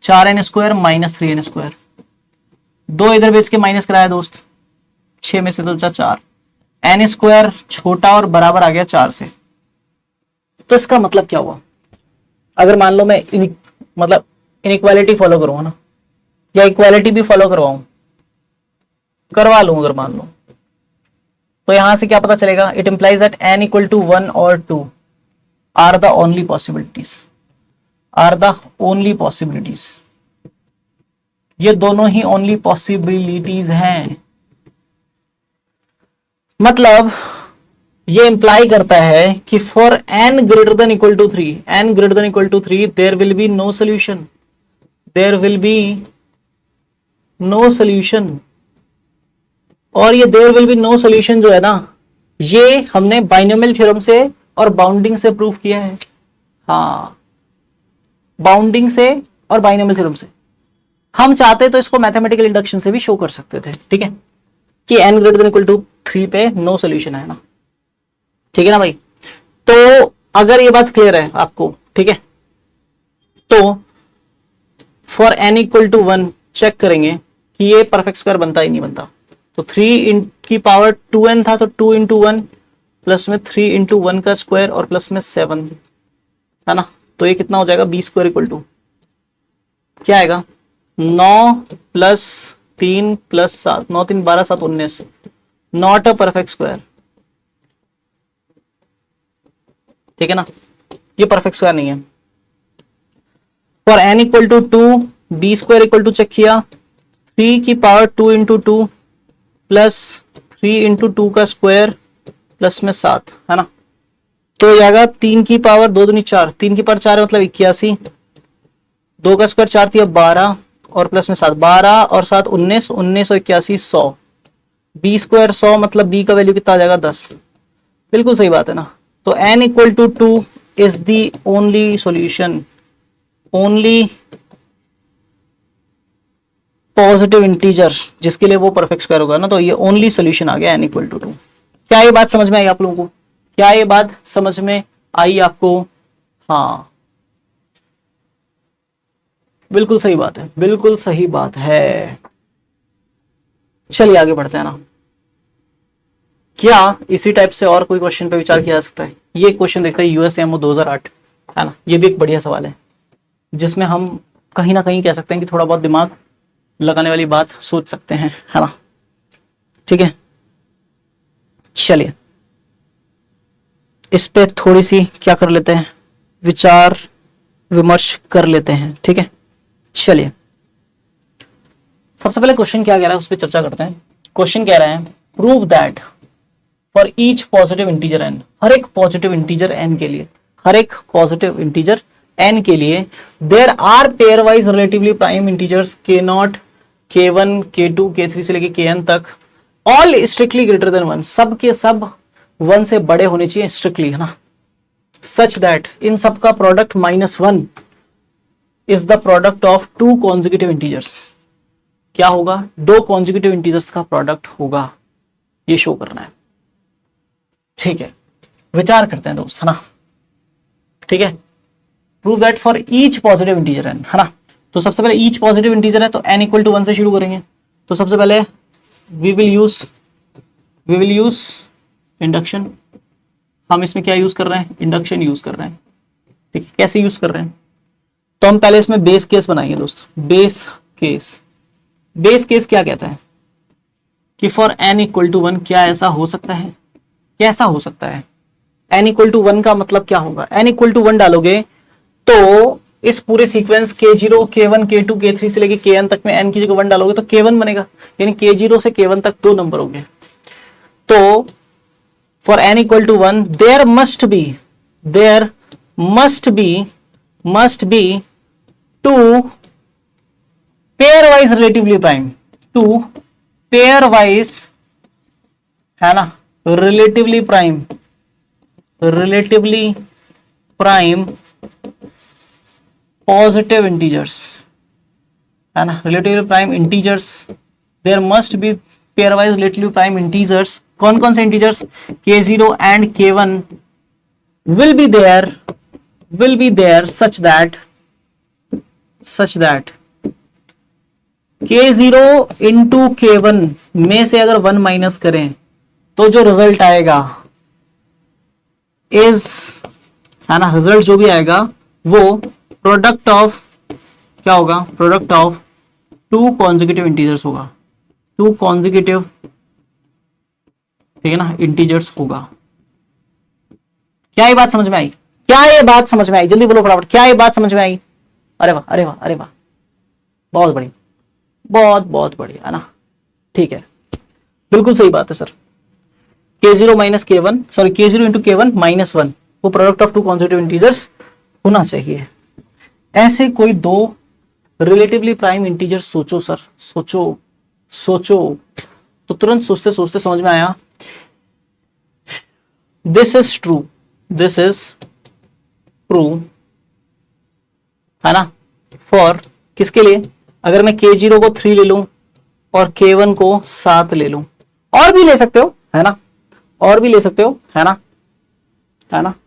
4n² माइनस 3n², 2 इधर भेज के माइनस कराया दोस्त, 6 में से 2 बचा 4, n² छोटा और बराबर आ गया 4 से। तो इसका मतलब क्या हुआ? अगर मान लो मैं मतलब इनइक्वालिटी फॉलो करूंगा ना, या इक्वालिटी भी फॉलो करवा लूं अगर मान लो, तो यहां से क्या पता चलेगा? इट इंप्लाइज दैट n = 1 और 2 आर द ओनली पॉसिबिलिटीज, ये दोनों ही ओनली पॉसिबिलिटीज हैं। मतलब ये इंप्लाई करता है कि for n greater than equal to 3 there will be no solution, और ये there will be no solution जो है ना, ये हमने बाइनोमियल थ्योरम से और बाउंडिंग से प्रूव किया है। हाँ, बाउंडिंग से और बाइनोमियल थ्योरम से। हम चाहते तो इसको मैथमेटिकल इंडक्शन से भी शो कर सकते थे, ठीक है, कि n > 3 पे नो सोल्यूशन है ना, ठीक है ना भाई। तो अगर ये बात क्लियर है आपको, ठीक है, तो फॉर n = 1 चेक करेंगे कि ये परफेक्ट स्क्वायर बनता ही नहीं बनता। तो 3 की पावर 2n था, तो 2 × 1 प्लस में 3 × 1 का स्क्वायर और प्लस में 7, है ना, तो ये कितना हो जाएगा? b² = क्या आएगा? 9 + 3 + 7, 9 3 12 7 19, नॉट अ परफेक्ट स्क्वायर, ठीक है ना, ये परफेक्ट स्क्वायर नहीं है। फॉर n = 2 b² = चेक किया, 3 की पावर 2 × 2 प्लस 3 × 2 का स्क्वायर प्लस में 7, है ना, तो जाएगा 3 की पावर 2 दूनी 4, 3 की पावर 4 मतलब 81, 2 का स्क्वायर 4 थी, अब 12 और प्लस में 7, 12 और 7 19, 19 और 81 100, b² 100 मतलब b का वैल्यू कितना आ जाएगा? 10। बिल्कुल सही बात है ना। तो n equal to 2 is the only solution, only positive integer जिसके लिए वो परफेक्ट स्क्वायर होगा ना, तो ये ओनली सॉल्यूशन आ गया n इक्वल टू 2। क्या ये बात समझ में आई आप लोगों को? क्या ये बात समझ में आई आपको? हाँ बिल्कुल सही बात है, बिल्कुल सही बात है। चलिए आगे बढ़ते हैं ना। क्या इसी टाइप से और कोई क्वेश्चन पे विचार किया जा सकता है? ये क्वेश्चन देखते हैं यूएसएमओ 2008, है ना। ये भी एक बढ़िया सवाल है जिसमें हम कहीं ना कहीं कह सकते हैं कि थोड़ा बहुत दिमाग लगाने वाली बात सोच सकते हैं, है ना। ठीक है, चलिए इस पे थोड़ी सी क्या कर लेते हैं, विचार विमर्श कर लेते हैं। ठीक है, चलिए सबसे पहले क्वेश्चन क्या कह रहा है उस पर चर्चा करते हैं। क्वेश्चन कह रहे हैं prove that for each positive integer n, हर एक पॉजिटिव इंटीजर n के लिए, हर एक पॉजिटिव इंटीजर n के लिए there are pair wise relatively prime integers k0, k1, k2, k3 से लेके kn तक, ऑल स्ट्रिक्टली ग्रेटर देन 1, सब के सब 1 से बड़े होने चाहिए स्ट्रिक्टली, है ना। सच दैट इन सब का product -1 is the product of two consecutive integers. क्या होगा? दो कॉन्जिक्यूटिव इंटीजर्स का प्रोडक्ट होगा, ये शो करना है। ठीक है, विचार करते हैं दोस्त, है ना। ठीक है, prove that for each positive integer n, है ना। तो सबसे पहले ईच पॉजिटिव इंटीजर है तो n इक्वल टू 1 से शुरू करेंगे। तो सबसे पहले वी विल यूज इंडक्शन। हम इसमें क्या यूज कर रहे हैं? इंडक्शन यूज कर रहे हैं। ठीक है, कैसे यूज कर रहे हैं? तो हम पहले इसमें बेस केस बनाएंगे दोस्त। बेस केस क्या कहता है कि फॉर n इक्वल टू 1 क्या ऐसा हो सकता है? कैसा हो सकता है? n इक्वल टू 1 का मतलब क्या होगा? n इक्वल टू 1 डालोगे तो इस पूरे sequence k0, k1, k2, k3 से लेके kn तक में n की जगह 1 डालोगे तो k1 बनेगा, यानी k0 से k1 तक 2 नंबर होंगे। तो for n equal to 1 there must be two pair wise relatively prime, two pairwise, है ना, रिलेटिवली प्राइम पॉजिटिव इंटीजर्स, है ना, relatively prime integers. There must be pair wise relatively prime integers. कौन कौन से integers? k0 and k1 will be there such that k0 into k1 में से अगर 1 माइनस करें तो जो रिजल्ट आएगा इज, है ना, रिजल्ट जो भी आएगा वो प्रोडक्ट ऑफ क्या होगा? Product of two consecutive integers होगा, टू कॉन्जिक्यूटिव, ठीक है ना, इंटीजर्स होगा। क्या ये बात समझ में आई? क्या ये बात समझ में आई? जल्दी बोलो फटाफट, क्या ये बात समझ में आई? अरे वाह, अरे वाह, अरे वाह, बहुत बढ़िया, बहुत बढ़िया, है ना। ठीक है, बिल्कुल सही बात है sir. k0 minus k1, sorry k0 into k1 -1 वो product of two consecutive integers होना चाहिए। ऐसे कोई दो रिलेटिवली प्राइम इंटीजर सोचो सर, सोचो। तो तुरंत सोचते सोचते समझ में आया दिस इज ट्रू, है ना। फॉर किसके लिए? अगर मैं k0 को 3 ले लूं और k1 को 7 ले लूं, और भी ले सकते हो, है ना, और भी ले सकते हो, है ना,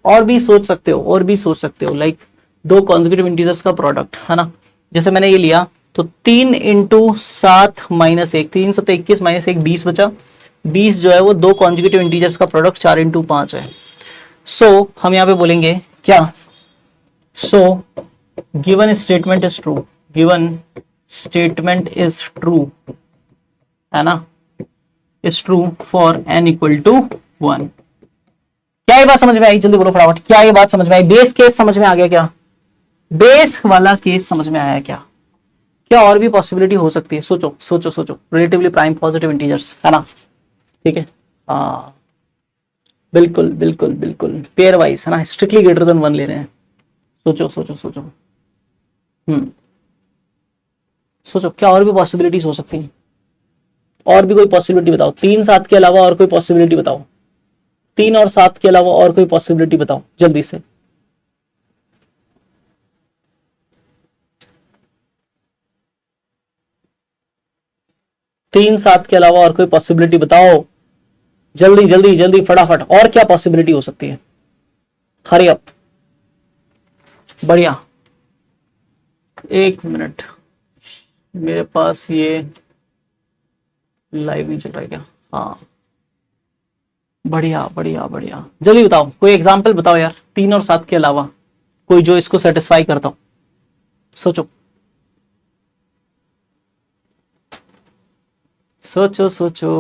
और भी सोच सकते हो, लाइक दो कॉन्जिक्यूटिव इंटीजर्स का प्रोडक्ट, है ना। जैसे मैंने ये लिया तो 3 इंटू 7 माइनस 1, 3 7 21 माइनस 1 20 बचा। 20 जो है वो दो कॉन्जिक्यूटिव इंटीजर्स का प्रोडक्ट 4 इंटू 5 है। सो हम यहां पे बोलेंगे क्या? So given statement is true, है ना, is true for n equal to 1। क्या ये बात समझ में आई? जल्दी बोलो फटाफट, क्या ये बात समझ में आई? बेस केस समझ में आ गया क्या? बेस वाला केस समझ में आया क्या? क्या और भी पॉसिबिलिटी हो सकती है? सोचो। रिलेटिवली प्राइम पॉजिटिव इंटीजर्स, है ना। ठीक है, हाँ बिल्कुल पेयर वाइज, है ना, स्ट्रिक्टली ग्रेटर देन 1 ले रहे हैं। सोचो सोचो, क्या और भी पॉसिबिलिटीज हो सकती हैं? और भी कोई पॉसिबिलिटी बताओ, 3 7 के अलावा और कोई पॉसिबिलिटी बताओ। 3 और 7 के अलावा और कोई पॉसिबिलिटी बताओ जल्दी से। तीन सात के अलावा और कोई पॉसिबिलिटी बताओ, जल्दी जल्दी जल्दी फटाफट। और क्या पॉसिबिलिटी हो सकती है? Hurry up. बढ़िया, 1 मिनट, मेरे पास ये लाइव नहीं चल रहा है क्या? हाँ, बढ़िया बढ़िया बढ़िया, जल्दी बताओ, कोई एग्जाम्पल बताओ यार, 3 और 7 के अलावा कोई जो इसको सेटिस्फाई करता हो। सोचो सोचो सोचो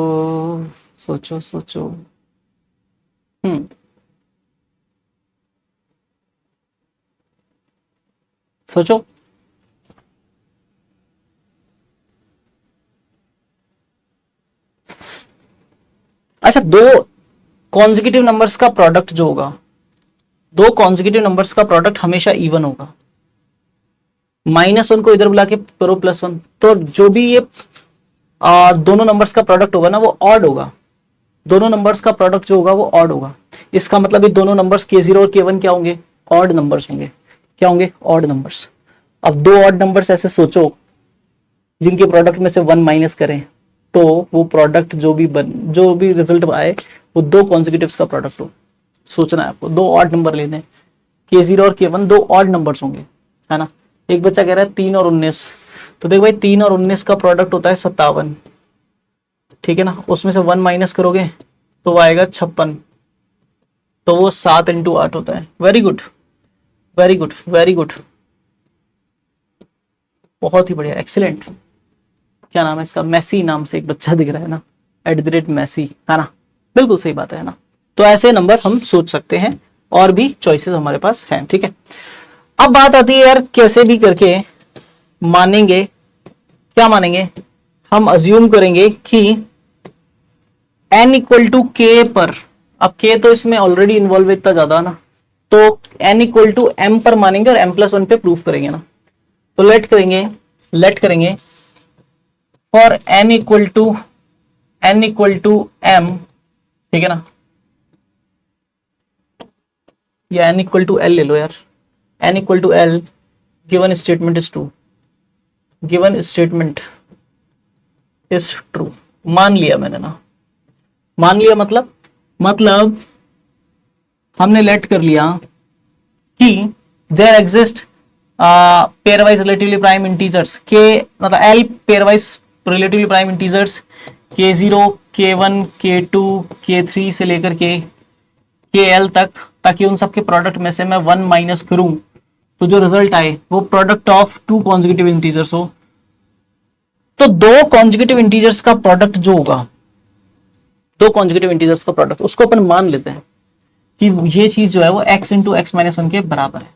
सोचो सोचो। सोचो। अच्छा, दो कॉन्जिक्यूटिव नंबर्स का प्रोडक्ट जो होगा, दो कॉन्जिक्यूटिव नंबर्स का प्रोडक्ट हमेशा इवन होगा। -1 को इधर बुला के करो +1, तो जो भी ये दोनों नंबर्स का प्रोडक्ट होगा ना वो ऑड होगा। दोनों नंबर्स का प्रोडक्ट जो होगा वो ऑड होगा। इसका मतलब ये दोनों नंबर्स K0 और K1 क्या होंगे? ऑड नंबर्स होंगे। क्या होंगे? Odd numbers. अब दो ऑड नंबर्स ऐसे सोचो जिनके प्रोडक्ट में से 1 माइनस करें तो वो प्रोडक्ट जो भी रिजल्ट आए वो दो कॉन्जिक्यूटिव्स का प्रोडक्ट हो। सोचना है आपको, दो ऑड नंबर लेने हैं, K0 और K1 दो ऑड नंबर्स होंगे, है ना। एक बच्चा कह रहा है 3 और 19, तो देख भाई 3 और 19 का प्रोडक्ट होता है 57, ठीक है ना। उसमें से 1 माइनस करोगे तो वो आएगा 56, तो वो 7 × 8 होता है। Very good very good very good, बहुत ही बढ़िया, एक्सीलेंट। क्या नाम है इसका? मैसी नाम से एक बच्चा दिख रहा है ना, @मैसी, है ना। बिल्कुल सही बात है ना। तो ऐसे नंबर हम सोच सकते हैं, और भी चॉइसेस हमारे पास हैं, ठीक है। अब बात आती है यार, कैसे भी करके मानेंगे। क्या मानेंगे? हम अज्यूम करेंगे कि n = k पर, अब k तो इसमें ऑलरेडी इन्वॉल्व है, इतना ज्यादा ना, तो n = m पर मानेंगे और m+1 पे प्रूफ करेंगे ना। तो लेट करेंगे फॉर n = m, ठीक है ना, या n = l ले लो यार। n = l, given statement is true, given statement is true. मान लिया मैंने ना, मान लिया मतलब हमने लेट कर लिया कि there exist pairwise relatively prime integers के, मतलब l pairwise relatively prime integers K0, K1, K2, K3 से लेकर के KL तक, ताकि उन सब के प्रोडक्ट में से मैं 1 माइनस करूं तो जो रिजल्ट आए वो product of two consecutive integers हो। तो दो कॉन्जिक्यूटिव इंटीजर्स का प्रोडक्ट जो होगा, दो कॉन्जिक्यूटिव इंटीजर्स का प्रोडक्ट, उसको अपन मान लेते हैं कि ये चीज जो है वो x × x-1 के बराबर है।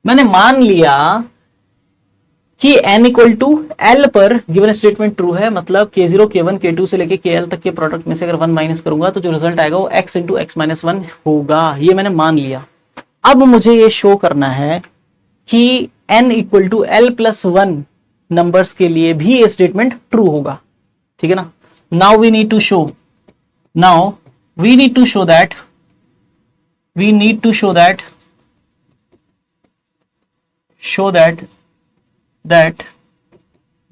मैंने मान लिया कि n = l पर गिवन स्टेटमेंट ट्रू है, मतलब K0, K1, K2 से लेके KL तक के प्रोडक्ट में से अगर 1 माइनस करूंगा तो जो रिजल्ट आएगा वो x × x-1 होगा। ये मैंने मान लिया। अब मुझे ये शो करना है कि n = l+1 नंबर्स के लिए भी ये स्टेटमेंट ट्रू होगा, ठीक है ना। Now we need to show that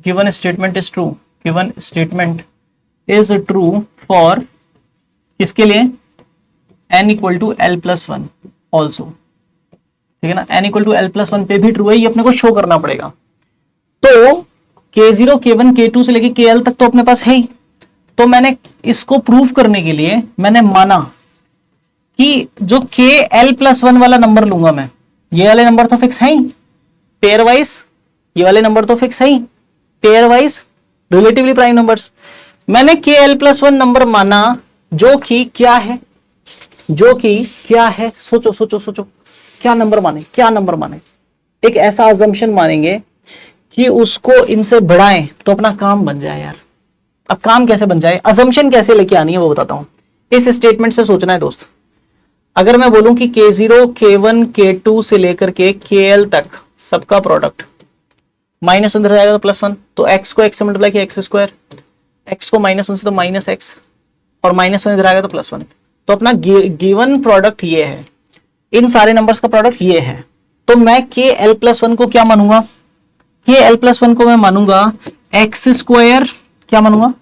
given statement is true, for किसके लिए? n = l+1 also, ठीक है ना। n = l+1 पे भी ट्रू है, ये अपने को शो करना पड़ेगा। तो K0, K1, K2 से लेके KL तक तो अपने पास है ही, तो मैंने इसको प्रूफ करने के लिए मैंने माना कि जो KL+1 वाला नंबर लूंगा मैं, ये वाले नंबर तो फिक्स है ही, पेयर वाइज ये वाले नंबर तो फिक्स है ही, pair wise relatively prime numbers. मैंने KL+1 नंबर माना जो कि क्या है, सोचो क्या नंबर माने। एक ऐसा अजम्पशन मानेंगे कि उसको इनसे बढ़ाएं तो अपना काम बन जाए यार। अब काम कैसे बन जाए, अजम्पशन कैसे लेके आनी है वो बताता हूं। इस स्टेटमेंट से सोचना है दोस्त। अगर मैं बोलूं कि K0, K1, K2 से लेकर के KL तक सबका प्रोडक्ट -1 इधर जाएगा तो +1, तो x को x से मल्टीप्लाई किया x², x को -1 से तो -x, और -1 इधर आएगा तो +1, तो अपना गिवन प्रोडक्ट ये है, इन सारे नंबर्स का प्रोडक्ट ये है। तो मैं के एल प्लस वन को क्या मानूंगा, के एल प्लस वन को मैं मानूंगा एक्स स्क्वायर, क्या मानूंगा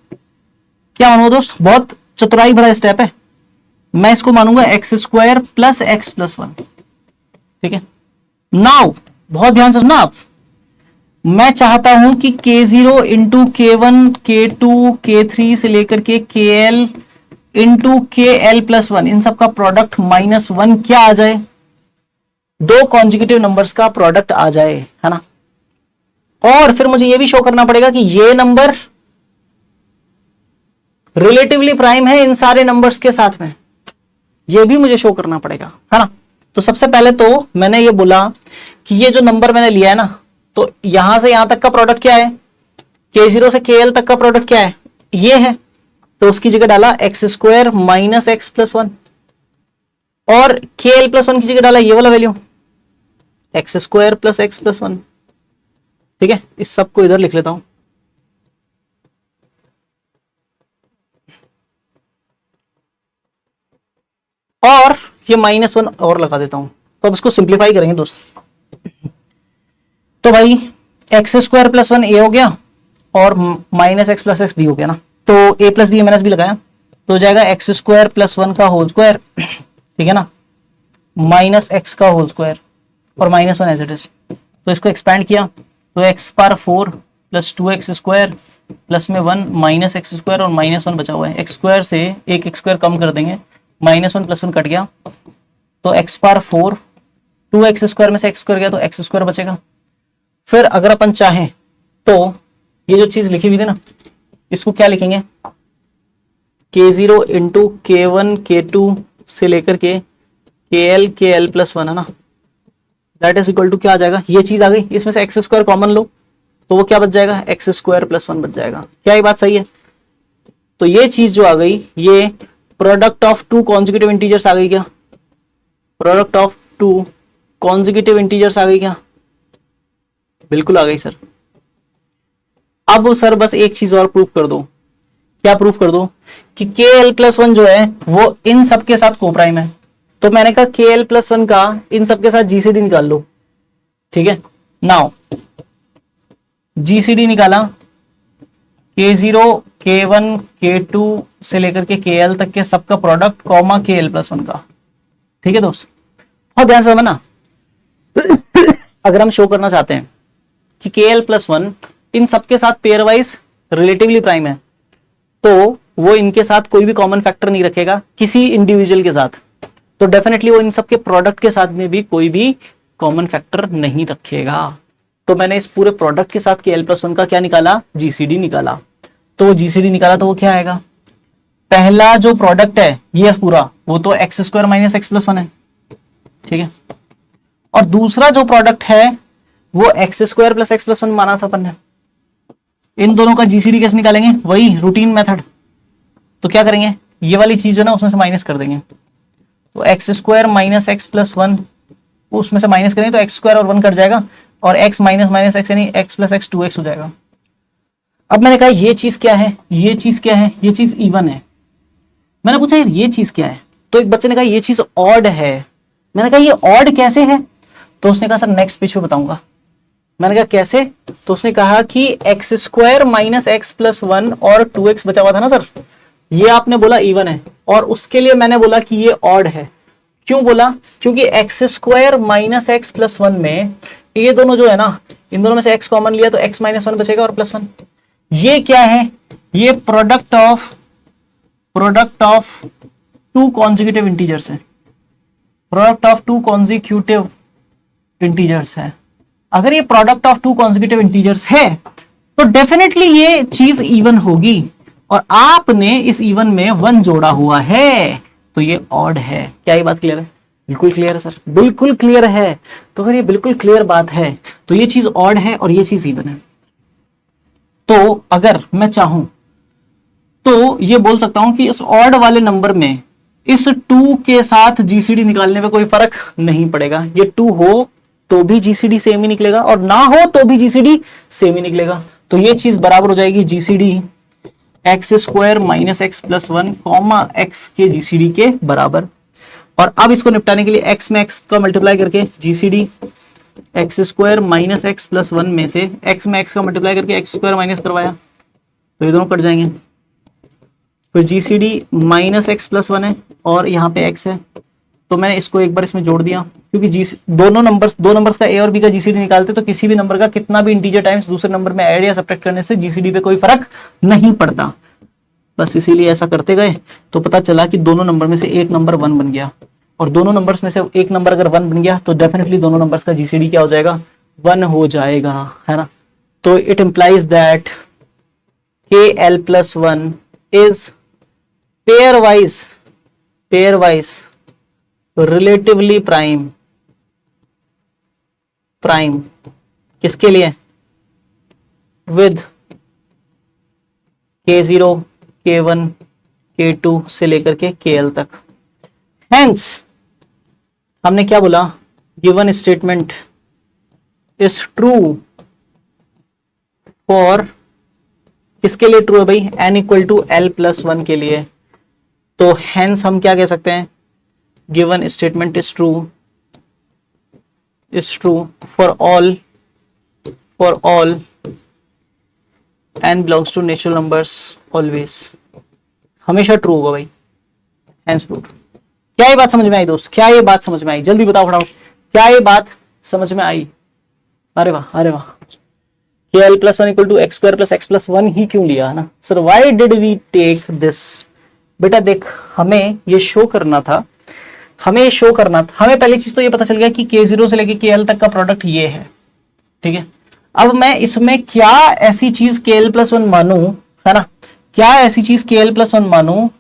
दोस्त, बहुत चतुराई भरा स्टेप है। मैं इसको मानूंगा x square plus X plus one, ठीक है। नाउ बहुत ध्यान से सुनना आप, मैं चाहता हूं कि K0 into K1 K2 K3 से लेकर के KL into KL plus one, इन सब का प्रोडक्ट -1 क्या आ जाए, दो कॉन्जिक्यूटिव नंबर्स का प्रोडक्ट आ जाए, है ना। और फिर मुझे यह भी शो करना पड़ेगा कि ये नंबर रिलेटिवली प्राइम है इन सारे नंबर्स के साथ में, यह भी मुझे शो करना पड़ेगा, है ना। तो सबसे पहले तो मैंने ये बोला कि ये जो नंबर मैंने लिया है ना, तो यहां से यहां तक का प्रोडक्ट क्या है, K0 से KL तक का प्रोडक्ट क्या है, ये है। तो उसकी जगह डाला x square minus x plus one, और KL प्लस वन की जगह डाला ये वाला value x square plus X plus one, ठीक है। इस सब को इधर लिख लेता हूं, और ये -1 और लगा देता हूं। तो अब इसको सिंप्लीफाई करेंगे दोस्त। तो भाई x square plus one a हो गया और minus x plus x b हो गया ना, तो a plus b minus b लगाया तो हो जाएगा एक्स स्क्वायर प्लस वन का होल स्क्वायर, ठीक है ना, माइनस एक्स का होल स्क्वायर और -1 एज इट इज। तो इसको एक्सपैंड किया तो x power 4 plus 2x square plus में 1 माइनस एक्स स्क्वायर और -1 बचा हुआ है। एक्स स्क्वायर से एक एक्स स्क्वायर कम कर देंगे, -1 प्लस 1 कट गया, तो एक्स पावर 4, 2x स्क्वायर में से एक्स स्क्वायर गया तो एक्स स्क्वायर बचेगा। फिर अगर अपन चाहें तो ये जो चीज लिखी हुई थी ना, इसको क्या लिखेंगे, K0 इंटू K1 K2 से लेकर के KL प्लस वन, है ना, दैट इज इक्वल टू क्या आ जाएगा, ये चीज आ गई, इसमें से एक्स स्क्वायर कॉमन लो तो वो क्या बच जाएगा, एक्स स्क्वायर प्लस वन बच जाएगा। क्या ये बात सही है। तो ये चीज जो आ गई, ये product of two consecutive integers आ गई क्या, product of two consecutive integers आ गई क्या, बिल्कुल आ गई सर। अब सर बस एक चीज और प्रूफ कर दो, क्या प्रूफ कर दो कि KL प्लस वन जो है वो इन सब के साथ कोप्राइम है। तो मैंने कहा KL प्लस वन का इन सब के साथ GCD निकाल लो, ठीक है। नाउ GCD निकाला, K0 K1 K2 से लेकर के KL तक के सबका product comma KL plus one का, ठीक है दोस्त, बहुत ध्यान से समझना। अगर हम शो करना चाहते हैं कि KL प्लस वन इन सबके साथ पेयर वाइज रिलेटिवली प्राइम है, तो वो इनके साथ कोई भी कॉमन फैक्टर नहीं रखेगा किसी इंडिविजुअल के साथ, तो डेफिनेटली वो इन सबके प्रोडक्ट के साथ में भी कोई भी कॉमन फैक्टर नहीं रखेगा। तो मैंने इस पूरे प्रोडक्ट के साथ KL प्लस वन का क्या निकाला, GCD निकाला। तो वो GCD निकाला तो वो क्या आएगा, पहला जो प्रोडक्ट है ये पूरा, वो तो x square minus x plus one है, ठीक है। और दूसरा जो प्रोडक्ट है वो x square plus X plus one माना था अपन ने। इन दोनों का GCD कैसे निकालेंगे, वही रूटीन मेथड। तो क्या करेंगे, ये वाली चीज जो ना उसमें से माइनस कर देंगे, तो x square minus x plus one, उसमें से माइनस करेंगे तो एक्स स्क्वायर और 1 कट जाएगा, और x माइनस माइनस एक्स यानी x प्लस एक्स 2x हो जाएगा। अब मैंने कहा ये चीज क्या है, ये चीज क्या है, ये चीज इवन है। मैंने पूछा यार ये चीज क्या है, तो एक बच्चे ने कहा ये चीज ऑड है। मैंने कहा ये ऑड कैसे है, तो उसने कहा सर नेक्स्ट पेज पे बताऊंगा। मैंने कहा कैसे, तो उसने कहा कि x square minus x plus one और 2x बचा हुआ था ना सर, ये आपने बोला इवन है, और उसके लिए मैंने बोला कि ये ऑड है। क्यों बोला, क्योंकि x square minus x plus one में ये दोनों जो है ना, इन दोनों में से x कॉमन लिया तो x माइनस वन बचेगा और प्लस वन। ये क्या है, ये product of two consecutive integers है, product of two consecutive integers है। अगर ये product of two consecutive integers है तो डेफिनेटली ये चीज इवन होगी, और आपने इस इवन में 1 जोड़ा हुआ है तो ये ऑड है। क्या ये बात क्लियर है, बिल्कुल क्लियर है सर, बिल्कुल क्लियर है। तो अगर ये बिल्कुल क्लियर बात है तो ये चीज ऑड है और ये चीज इवन है। तो अगर मैं चाहूं तो ये बोल सकता हूं कि इस ऑड वाले नंबर में इस 2 के साथ GCD निकालने में कोई फर्क नहीं पड़ेगा। ये 2 हो तो भी GCD सेम ही निकलेगा और ना हो तो भी GCD सेम ही निकलेगा। तो ये चीज बराबर हो जाएगी GCD x square minus x plus one comma x के जीसीडी के बराबर। और अब इसको निपटाने के लिए एक्स में एक्स का मल्टीप्लाई करके GCD x square minus x plus one में से एक्स में एक्स का मल्टीप्लाई करके एक्स स्क्वायर माइनस करवाया तो ये दोनों कट जाएंगे। फिर GCD minus x plus one है और यहाँ पे एक्स है, तो मैंने इसको एक बार इसमें जोड़ दिया, क्योंकि दो नंबर्स का ए और बी का जीसीडी निकालते तो किसी भी नंबर का कितना भी इंटीजर टाइम्स दूसरे नंबर में ऐड या सब्ट्रैक्ट करने से जीसीडी पे कोई फर्क नहीं पड़ता, बस इसीलिए ऐसा करते गए। तो पता चला कि दोनों नंबर में से एक नंबर वन बन गया, और दोनों नंबर्स में से एक नंबर अगर वन बन गया तो डेफिनेटली दोनों नंबर्स का जीसीडी क्या हो जाएगा, वन हो जाएगा, है ना। तो इट इंप्लाइज दैट के L plus one is pair wise relatively prime किसके लिए, विद K0 K1 K2 से लेकर के KL तक। हेंस हमने क्या बोला, given statement is true for, किसके लिए ट्रू है भाई, n equal to l plus one के लिए। तो हेंस हम क्या कह सकते हैं, given statement is true for all n belongs to natural numbers always, हमेशा ट्रू होगा भाई, हेंस प्रूव्ड। क्या ये बात समझ में आई दोस्त, क्या ये बात समझ में आई, जल्दी बताओ फटाफट, क्या ये बात समझ में आई। अरे वाह अरे वाह। K L plus one equal to X square plus X plus one ही क्यों लिया, है ना sir, why did we take this. बेटा देख, हमें ये शो करना था, हमें पहली चीज तो ये पता चल गया कि K0 से लेके KL तक का प्रोडक्ट ये है, ठीक है। अब मैं इसमें क्या ऐसी चीज KL प्लस वन मानू, है ना, क्या ऐसी चीज KL प्लस वन मानू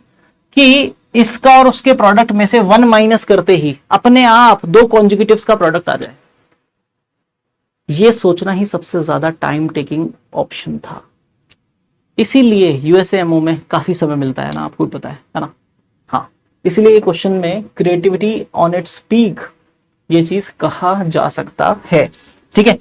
कि इसका और उसके प्रोडक्ट में से वन माइनस करते ही अपने आप दो कॉन्जुगेटिव्स का प्रोडक्ट आ जाए। ये सोचना ही सबसे ज्यादा टाइम टेकिंग ऑप्शन था, इसीलिए यूएसएमओ में काफी समय मिलता है ना, आपको पता है ना। हाँ, इसीलिए क्वेश्चन में क्रिएटिविटी ऑन इट्स पीक ये चीज कहा जा सकता है, ठीक है।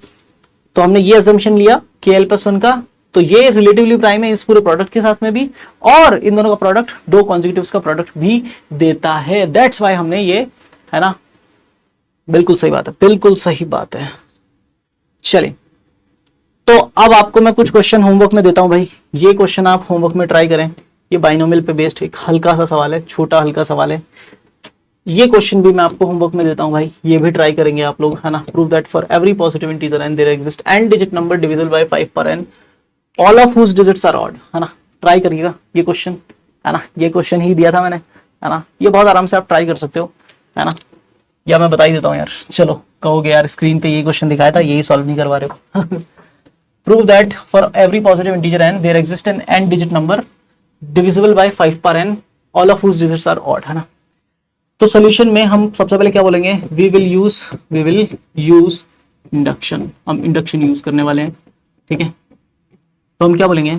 तो हमने ये अजम्पशन लिया KL प्लस वन का, तो ये रिलेटिवली प्राइम है इस पूरे प्रोडक्ट के साथ में भी, और इन दोनों का प्रोडक्ट दो कॉन्जुगेटिव्स का प्रोडक्ट भी देता है। दैट्स वाई हमने ये, है ना, बिल्कुल सही बात है, बिल्कुल सही बात है। चलिए, तो अब आपको मैं कुछ क्वेश्चन होमवर्क में देता हूं भाई, ये क्वेश्चन आप होमवर्क में ट्राई करें। ये बाइनोमियल पे बेस्ड एक हल्का सा सवाल है, छोटा हल्का सवाल है। ये क्वेश्चन भी मैं आपको होमवर्क में देता हूं भाई, ये भी ट्राई करेंगे आप लोग, है ना। Prove that for every positive integer and there exist an digit number divisible by 5 पर n all of whose digits are odd, है ना। ट्राई करिएगा ये क्वेश्चन, है ना, ये क्वेश्चन ही दिया था मैंने, है ना। ये बहुत आराम से आप ट्राई कर सकते हो, है ना, या मैं बता ही देता हूँ यार। चलो, कहोगे यार स्क्रीन पे ये क्वेश्चन दिखाया था, यही सॉल्व नहीं करवा रहे हो। Prove that for every positive integer n there exist an n digit number divisible by 5 पर n all of whose digits are odd, है ना। तो सॉल्यूशन में हम सबसे पहले क्या बोलेंगे, वी विल यूज इंडक्शन, हम इंडक्शन यूज करने वाले हैं, ठीक है। तो हम क्या बोलेंगे,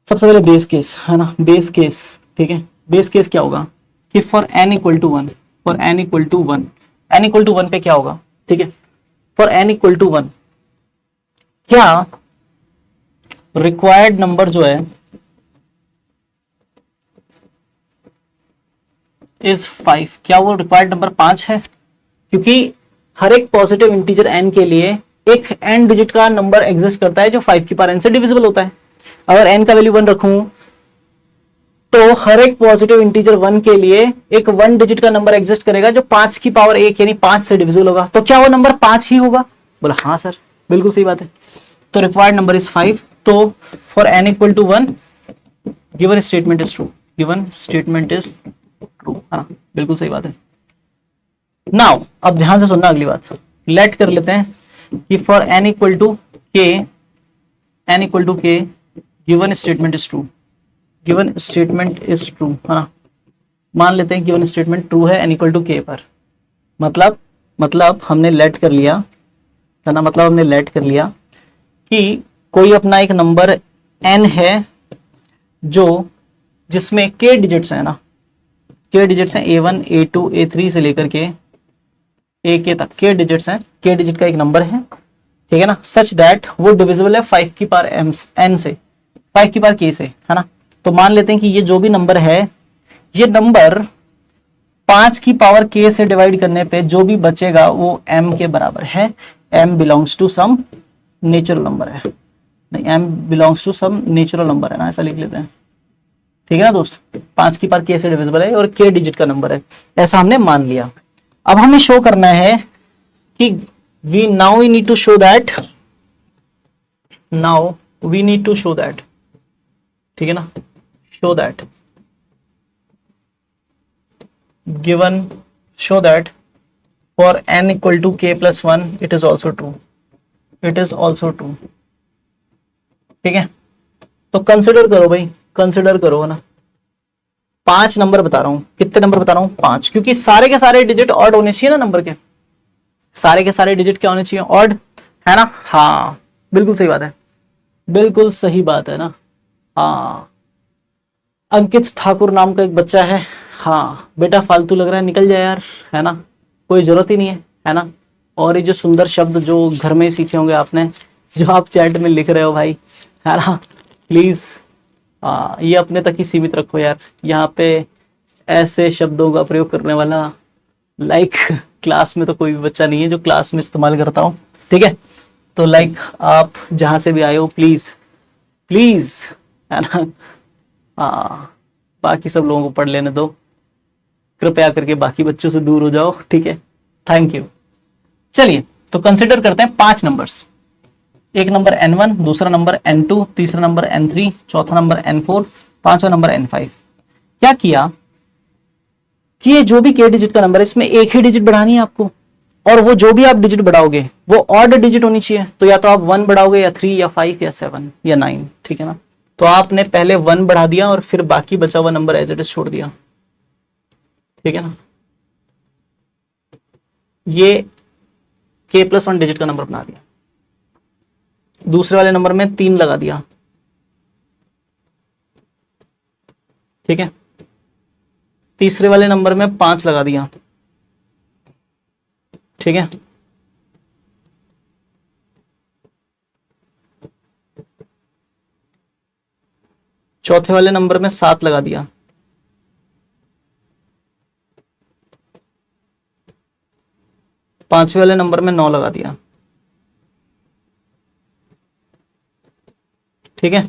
सबसे पहले बेस केस, है ना, बेस केस, ठीक है। बेस केस क्या होगा कि for n equal to one, for n equal to one, n equal to one पे क्या होगा, ठीक है। For n equal to one, क्या रिक्वायर्ड नंबर जो है इज 5, क्या वो रिक्वायर्ड नंबर 5 है, क्योंकि हर एक पॉजिटिव इंटीजर n के लिए एक n डिजिट का नंबर एग्जिस्ट करता है जो 5 की पावर n से डिविजिबल होता है। अगर n का वैल्यू 1 रखूं तो हर एक पॉजिटिव इंटीजर 1 के लिए एक 1 डिजिट का नंबर एग्जिस्ट करेगा जो 5 की पावर 1 यानी 5 से डिविजिबल होगा। तो क्या वो नंबर 5 ही होगा, बोला हाँ सर, बिल्कुल सही बात है। तो रिक्वायर्ड नंबर इज 5, तो for n equal to 1 given statement is true, given statement is true, है ना, बिल्कुल सही बात है। नाउ अब ध्यान से सुनना अगली बात, लेट कर लेते हैं कि for n equal to k given statement is true, given statement is true, है ना। मान लेते हैं गिवन स्टेटमेंट ट्रू है n इक्वल टू k पर, मतलब हमने लेट कर लिया, है ना, मतलब हमने लेट कर लिया कि कोई अपना एक नंबर n है जो जिसमें k डिजिट्स है ना, k डिजिट्स हैं a1 a2 a3 से लेकर के ak तक, k डिजिट्स हैं, k डिजिट का एक नंबर है, ठीक है ना, सच दैट वो डिविजिबल है 5 की पावर n से, 5 की पावर k से, है ना। तो मान लेते हैं कि ये जो भी नंबर है, ये नंबर 5 की पावर k से डिवाइड करने पे जो भी बचेगा वो m के बराबर है। m belongs to some natural number है, नहीं m belongs to some natural number है ना, ऐसा लिख लेते हैं, ठीक है ना दोस्त। 5 की पावर k से डिविजिबल है और k डिजिट का नंबर है, ऐसा हमने मान लिया। अब हमें शो करना है कि now we need to show that, now we need to show that, ठीक है ना, show that given, show that for n equal to k plus 1 it is also true, it is also true, ठीक है। तो consider करो भाई, consider करो ना। 5 नंबर बता रहा हूं, कितने नंबर बता रहा हूं? 5, क्योंकि सारे के सारे डिजिट ऑड होने चाहिए ना नंबर के, सारे के सारे डिजिट क्या होने चाहिए? ऑड, है ना। हाँ बिल्कुल सही बात है, बिल्कुल सही बात है ना। हाँ, अंकित ठाकुर नाम का एक बच्चा है। हाँ बेटा फालतू लग रहा है, निकल जाए यार, है ना, कोई जरूरत ही नहीं है ना। और ये जो सुंदर शब्द जो घर में सीखे होंगे आपने, जो आप चैट में लिख रहे हो भाई, है ना, प्लीज ये अपने तक ही सीमित रखो यार। यहाँ पे ऐसे शब्दों का प्रयोग करने वाला लाइक क्लास में तो कोई भी बच्चा नहीं है जो क्लास में इस्तेमाल करता हो, ठीक है। तो लाइक आप जहां से भी आए हो प्लीज प्लीज, है ना, बाकी सब लोगों को पढ़ लेने दो, कृपया करके बाकी बच्चों से दूर हो जाओ, ठीक है। Thank you. चलिए तो कंसिडर करते हैं 5 नंबर्स। एक नंबर n1, दूसरा नंबर n2, तीसरा नंबर n3, चौथा नंबर n4, पांचवा नंबर n5। क्या किया कि ये जो भी k डिजिट का नंबर है इसमें एक ही डिजिट बढ़ानी है आपको, और वो जो भी आप डिजिट बढ़ाओगे वो ऑड डिजिट होनी चाहिए। तो या तो आप 1 बढ़ाओगे या 3 या 5 या 7 या 9, ठीक है ना। तो आपने पहले 1 बढ़ा दिया और फिर बाकी बचा हुआ नंबर एज इट इज छोड़ दिया, ठीक है ना। ये k प्लस 1 डिजिट का नंबर बना दिया। दूसरे वाले नंबर में 3 लगा दिया, ठीक है। तीसरे वाले नंबर में 5 लगा दिया, ठीक है। चौथे वाले नंबर में 7 लगा दिया, पांचवे वाले नंबर में 9 लगा दिया, ठीक है।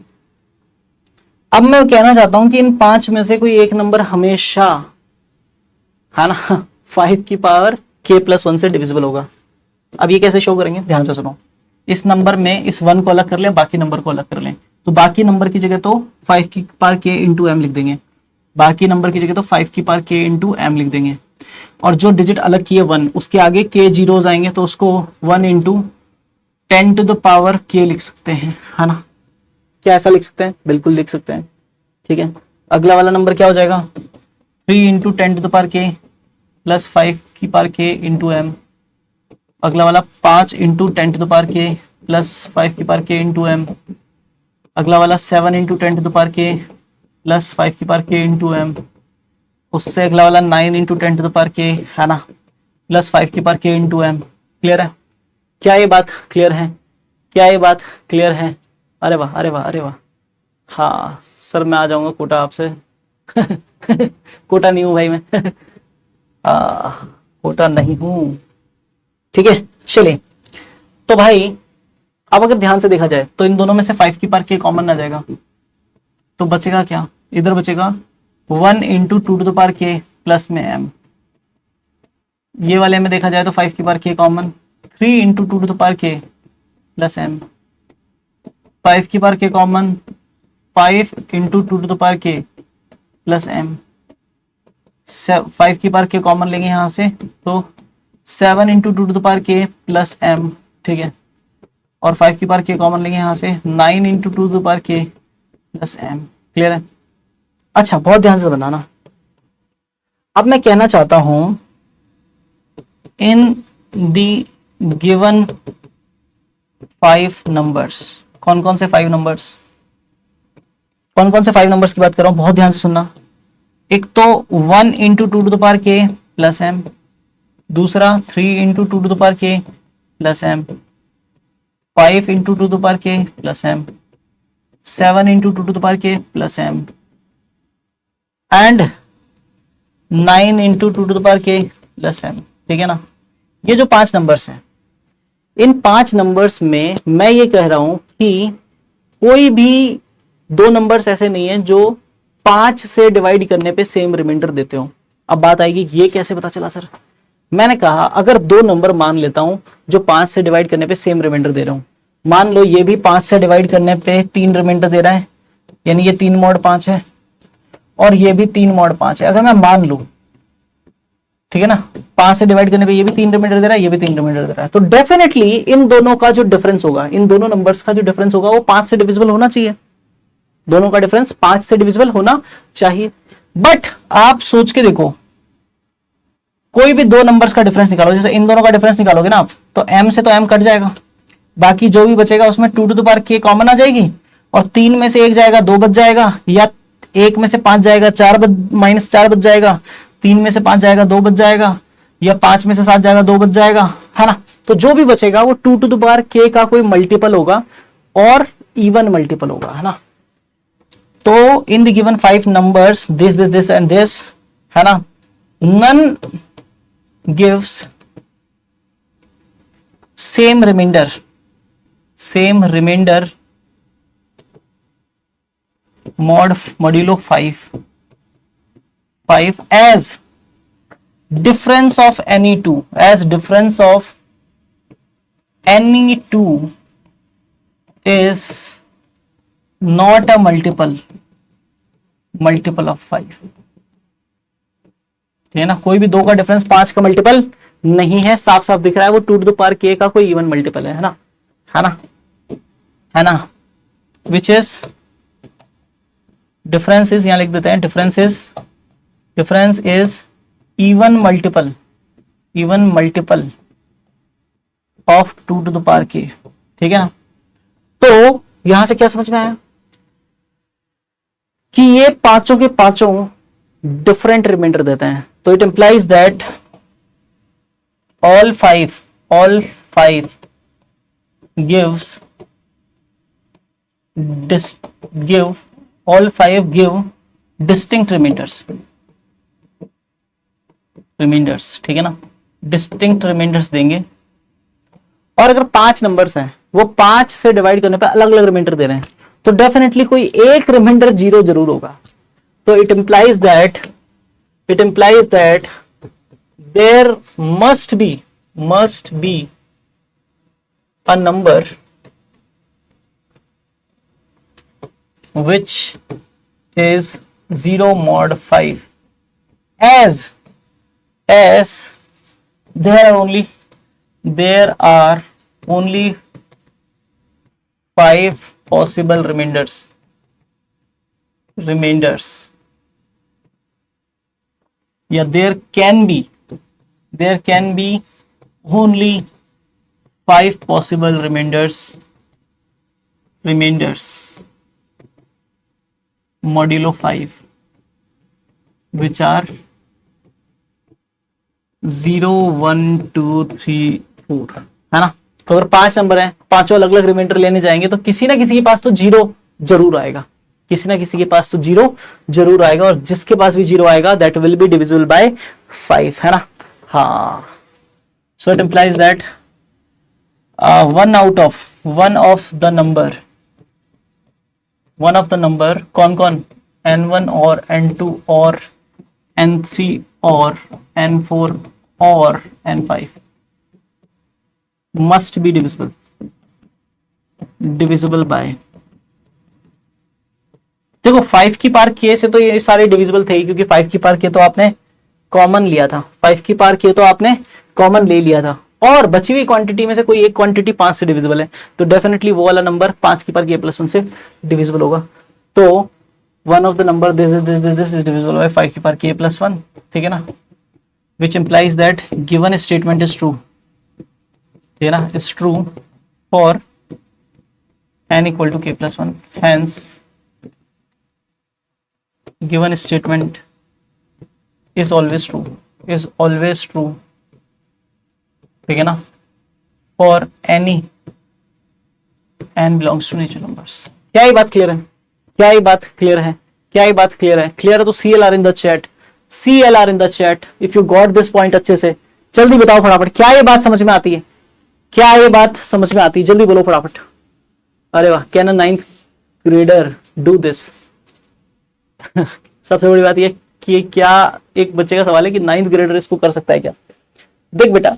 अब मैं कहना चाहता हूं कि इन 5 में से कोई एक नंबर हमेशा, है ना, 5 की पावर k प्लस 1 से डिविजिबल होगा। अब ये कैसे शो करेंगे, ध्यान से सुनो। इस नंबर में इस 1 को अलग कर लें, बाकी नंबर को अलग कर लें। तो बाकी नंबर की जगह तो 5 की पावर k इंटू एम लिख देंगे, बाकी नंबर की जगह तो 5 की पावर k इंटू एम लिख देंगे। और जो डिजिट अलग किए 1, उसके आगे k जीरोज आएंगे तो उसको 1 into 10 to the power k लिख सकते हैं, है ना। क्या ऐसा लिख सकते हैं? बिल्कुल लिख सकते हैं, ठीक है। अगला वाला नंबर क्या हो जाएगा? 3 into 10 to the power k plus 5 की पावर k इंटू एम। अगला वाला 5 into 10 to the power k plus 5 की पावर k इंटू एम। अगला वाला 7 into 10 to the power k plus 5 की पावर k इंटू एम। उससे अगला वाला 9 into 10 to the power k, है ना, प्लस 5 की power k into m. Clear है? क्या ये बात क्लियर है? क्या ये बात क्लियर है? अरे वाह, अरे वाह, अरे वाह। हाँ सर मैं आ जाऊंगा कोटा आपसे कोटा नहीं हूं भाई मैं कोटा नहीं हूं, ठीक है। चलिए तो भाई अब अगर ध्यान से देखा जाए तो इन दोनों में से 5 की पावर k कॉमन आ जाएगा, तो बचेगा क्या? इधर बचेगा 1 into 2 to the power k plus में m। ये वाले में देखा जाए तो 5 की power k common, 3 into 2 to the power k plus m। 5 की power k common, 5 into 2 to the power k plus m। 5 की पावर k कॉमन लेंगे यहां से तो 7 into 2 to the power k plus m, ठीक है। और 5 की पावर k कॉमन लेंगे यहां से 9 into 2 to the power k plus m। Clear है? अच्छा बहुत ध्यान से बनाना। अब मैं कहना चाहता हूं इन दी गिवन 5 नंबर्स, कौन कौन से 5 नंबर्स, कौन कौन से 5 नंबर्स की बात कर रहा हूं, बहुत ध्यान से सुनना। एक तो 1 into 2 to the power k plus m, दूसरा 3 into 2 to the power k plus m, 5 into 2 to the power k plus m, 7 into two to the power के plus M and 9 into two to the power के plus M. ठीक है ना, ये जो 5 numbers हैं, इन 5 numbers में मैं ये कह रहा हूं कि कोई भी 2 नंबर्स ऐसे नहीं है जो 5 से डिवाइड करने पे सेम रिमाइंडर देते हो। अब बात आएगी ये कैसे पता चला सर? मैंने कहा अगर 2 नंबर मान लेता हूं जो 5 से डिवाइड करने पे सेम रिमाइंडर दे रहा हूं, मान लो ये भी 5 से डिवाइड करने पे 3 रिमाइंडर दे रहा है, यानी ये 3 mod 5 है और ये भी 3 mod 5 है। अगर मैं मान लूं, ठीक है ना, 5 से डिवाइड करने पे ये भी 3 रिमाइंडर दे रहा है, ये भी 3 रिमाइंडर दे रहा है, तो डेफिनेटली इन दोनों का जो डिफरेंस होगा, इन दोनों नंबर्स का जो डिफरेंस होगा वो 5 से डिविजिबल होना चाहिए। दोनों का डिफरेंस 5 से डिविजिबल होना चाहिए। बट आप सोच के देखो, कोई भी 2 नंबर्स का डिफरेंस निकालो, जैसे इन दोनों का डिफरेंस निकालोगे ना आप, तो m से तो m कट जाएगा, बाकी जो भी बचेगा उसमें 2 to the power k common आ जाएगी, और 3 में से 1 जाएगा 2 बच जाएगा, या 1 में से 5 जाएगा 4 माइनस 4 बच जाएगा, 3 में से 5 जाएगा 2 बच जाएगा, या 5 में से 7 जाएगा 2 बच जाएगा, है ना। तो जो भी बचेगा वो 2 टू द पावर k का कोई मल्टीपल होगा और इवन मल्टीपल होगा, है ना। तो in the given 5 numbers this and this, है ना, none gives same remainder modulo 5 as difference of any two is not a multiple of 5। है ना, कोई भी 2 का डिफरेंस 5 का मल्टीपल नहीं है, साफ साफ दिख रहा है वो 2 टू द पावर k का कोई इवन मल्टीपल है ना, है ना, है ना। विच इज डिफरेंस इज, यहां लिख देते हैं, difference is even multiple of 2 to the power k। ठीक है ना, तो यहां से क्या समझ में आया कि ये पांचों के पांचों डिफरेंट रिमाइंडर देते हैं। तो it implies that all five give distinct remainders, ठीक है ना, डिस्टिंक्ट रिमाइंडर्स देंगे। और अगर 5 नंबर्स हैं, वो 5 से डिवाइड करने पे अलग अलग रिमाइंडर दे रहे हैं, तो डेफिनेटली कोई एक रिमाइंडर 0 जरूर होगा। तो it implies that there must be a number which is 0 mod 5 as there are only 5 possible remainders, yeah, there can be only 5 possible remainders modulo 5 which are 0 1 2 3 4, है ना। तो अगर 5 नंबर हैं, पांचों अलग अलग रिमाइंडर लेने जाएंगे तो किसी ना किसी के पास तो 0 जरूर आएगा, और जिसके पास भी 0 आएगा that will be divisible by 5, है ना। हाँ, so it implies that one of the number कौन n1 और n2 और n3 और n4 और n5 must be divisible by, देखो 5 की पावर k से तो ये सारे डिविजिबल थे ही, क्योंकि 5 की पावर k तो आपने कॉमन लिया था, 5 की पावर k तो आपने कॉमन ले लिया था, और बची हुई क्वांटिटी में से कोई एक क्वांटिटी 5 से डिविजिबल है, तो डेफिनेटली वो वाला नंबर 5 की पावर k प्लस 1 से डिविजिबल होगा। तो one of the number this is divisible by 5 की पावर k प्लस 1, ठीक है ना, which implies that given statement is true, ठीक है ना, is true for n equal to k plus 1, hence given statement is always true, ठीक है ना, for any n belongs to natural numbers, क्या ये बात क्लियर है? क्या ये बात क्लियर है? क्या ये बात क्लियर है? क्लियर है तो CLR in the chat, CLR in the chat if you got this point अच्छे से। जल्दी बताओ फटाफट, क्या ये बात समझ में आती है? क्या ये बात समझ में आती है? जल्दी बोलो फटाफट। अरे वाह, can a 9th grader do this? सबसे बड़ी बात ये कि क्या एक बच्चे का सवाल है कि 9th ग्रेडर इसको कर सकता है क्या? देख बेटा,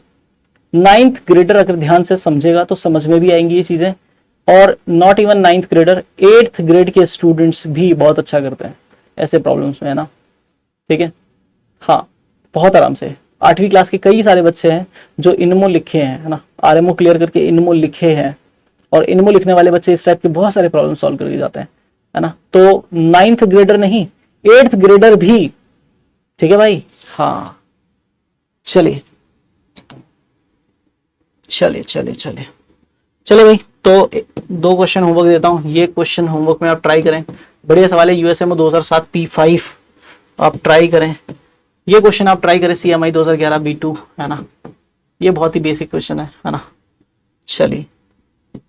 9th ग्रेडर अगर ध्यान से समझेगा तो समझ में भी आएंगी ये चीजें, और not even 9th grader, 8th grade के स्टूडेंट्स भी बहुत अच्छा करते हैं ऐसे प्रॉब्लम्स में, है ना? ठीक है, हाँ, बहुत आराम से। 8वीं क्लास के कई सारे बच्चे हैं जो इनमो लिखे हैं, है ना, RMO क्लियर करके इनमो लिखे हैं, और इनमो लिखने वाले बच्चे इस टाइप के बहुत सारे प्रॉब्लम सॉल्व करके जाते हैं, है ना? तो 9th ग्रेडर नहीं, 8th ग्रेडर भी, ठीक है भाई? हाँ, चलिए चलिए चलिए चलिए चलिए भाई, तो 2 क्वेश्चन होमवर्क देता हूँ। ये क्वेश्चन होमवर्क में आप ट्राई करें, बढ़िया सवाल है, USMO 2007 P5 आप ट्राई करें। ये क्वेश्चन आप ट्राई करें CMI 2011 B2, है ना? ये बहुत ही बेसिक क्वेश्चन है ना? चलिए,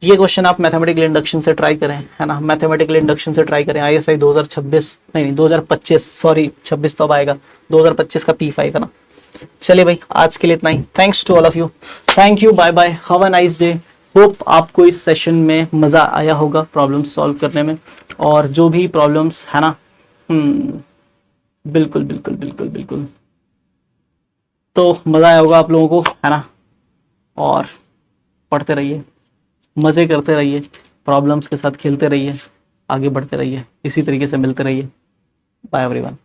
ये क्वेश्चन आप मैथमेटिकल इंडक्शन से ट्राई करें, है ना? मैथमेटिकल इंडक्शन से ट्राई करें, ISI 2026 नहीं 2025, सॉरी 26 तो अब आएगा, 2025 का P5, है ना? चलिए भाई, आज के लिए इतना ही। Thanks to all of you, thank you, bye bye, have a nice day. Hope आपको इस सेशन में मजा आया होगा प्रॉब्लम सॉल्व करने में, और जो भी प्रॉब्लम्स है ना, बिल्कुल बिल्कुल बिल्कुल बिल्कुल, तो मजा आया होगा आप लोगों को, है ना? और पढ़ते रहिए, मजे करते रहिए, प्रॉब्लम्स के साथ खेलते रहिए, आगे बढ़ते रहिए, इसी तरीके से मिलते रहिए। Bye everyone.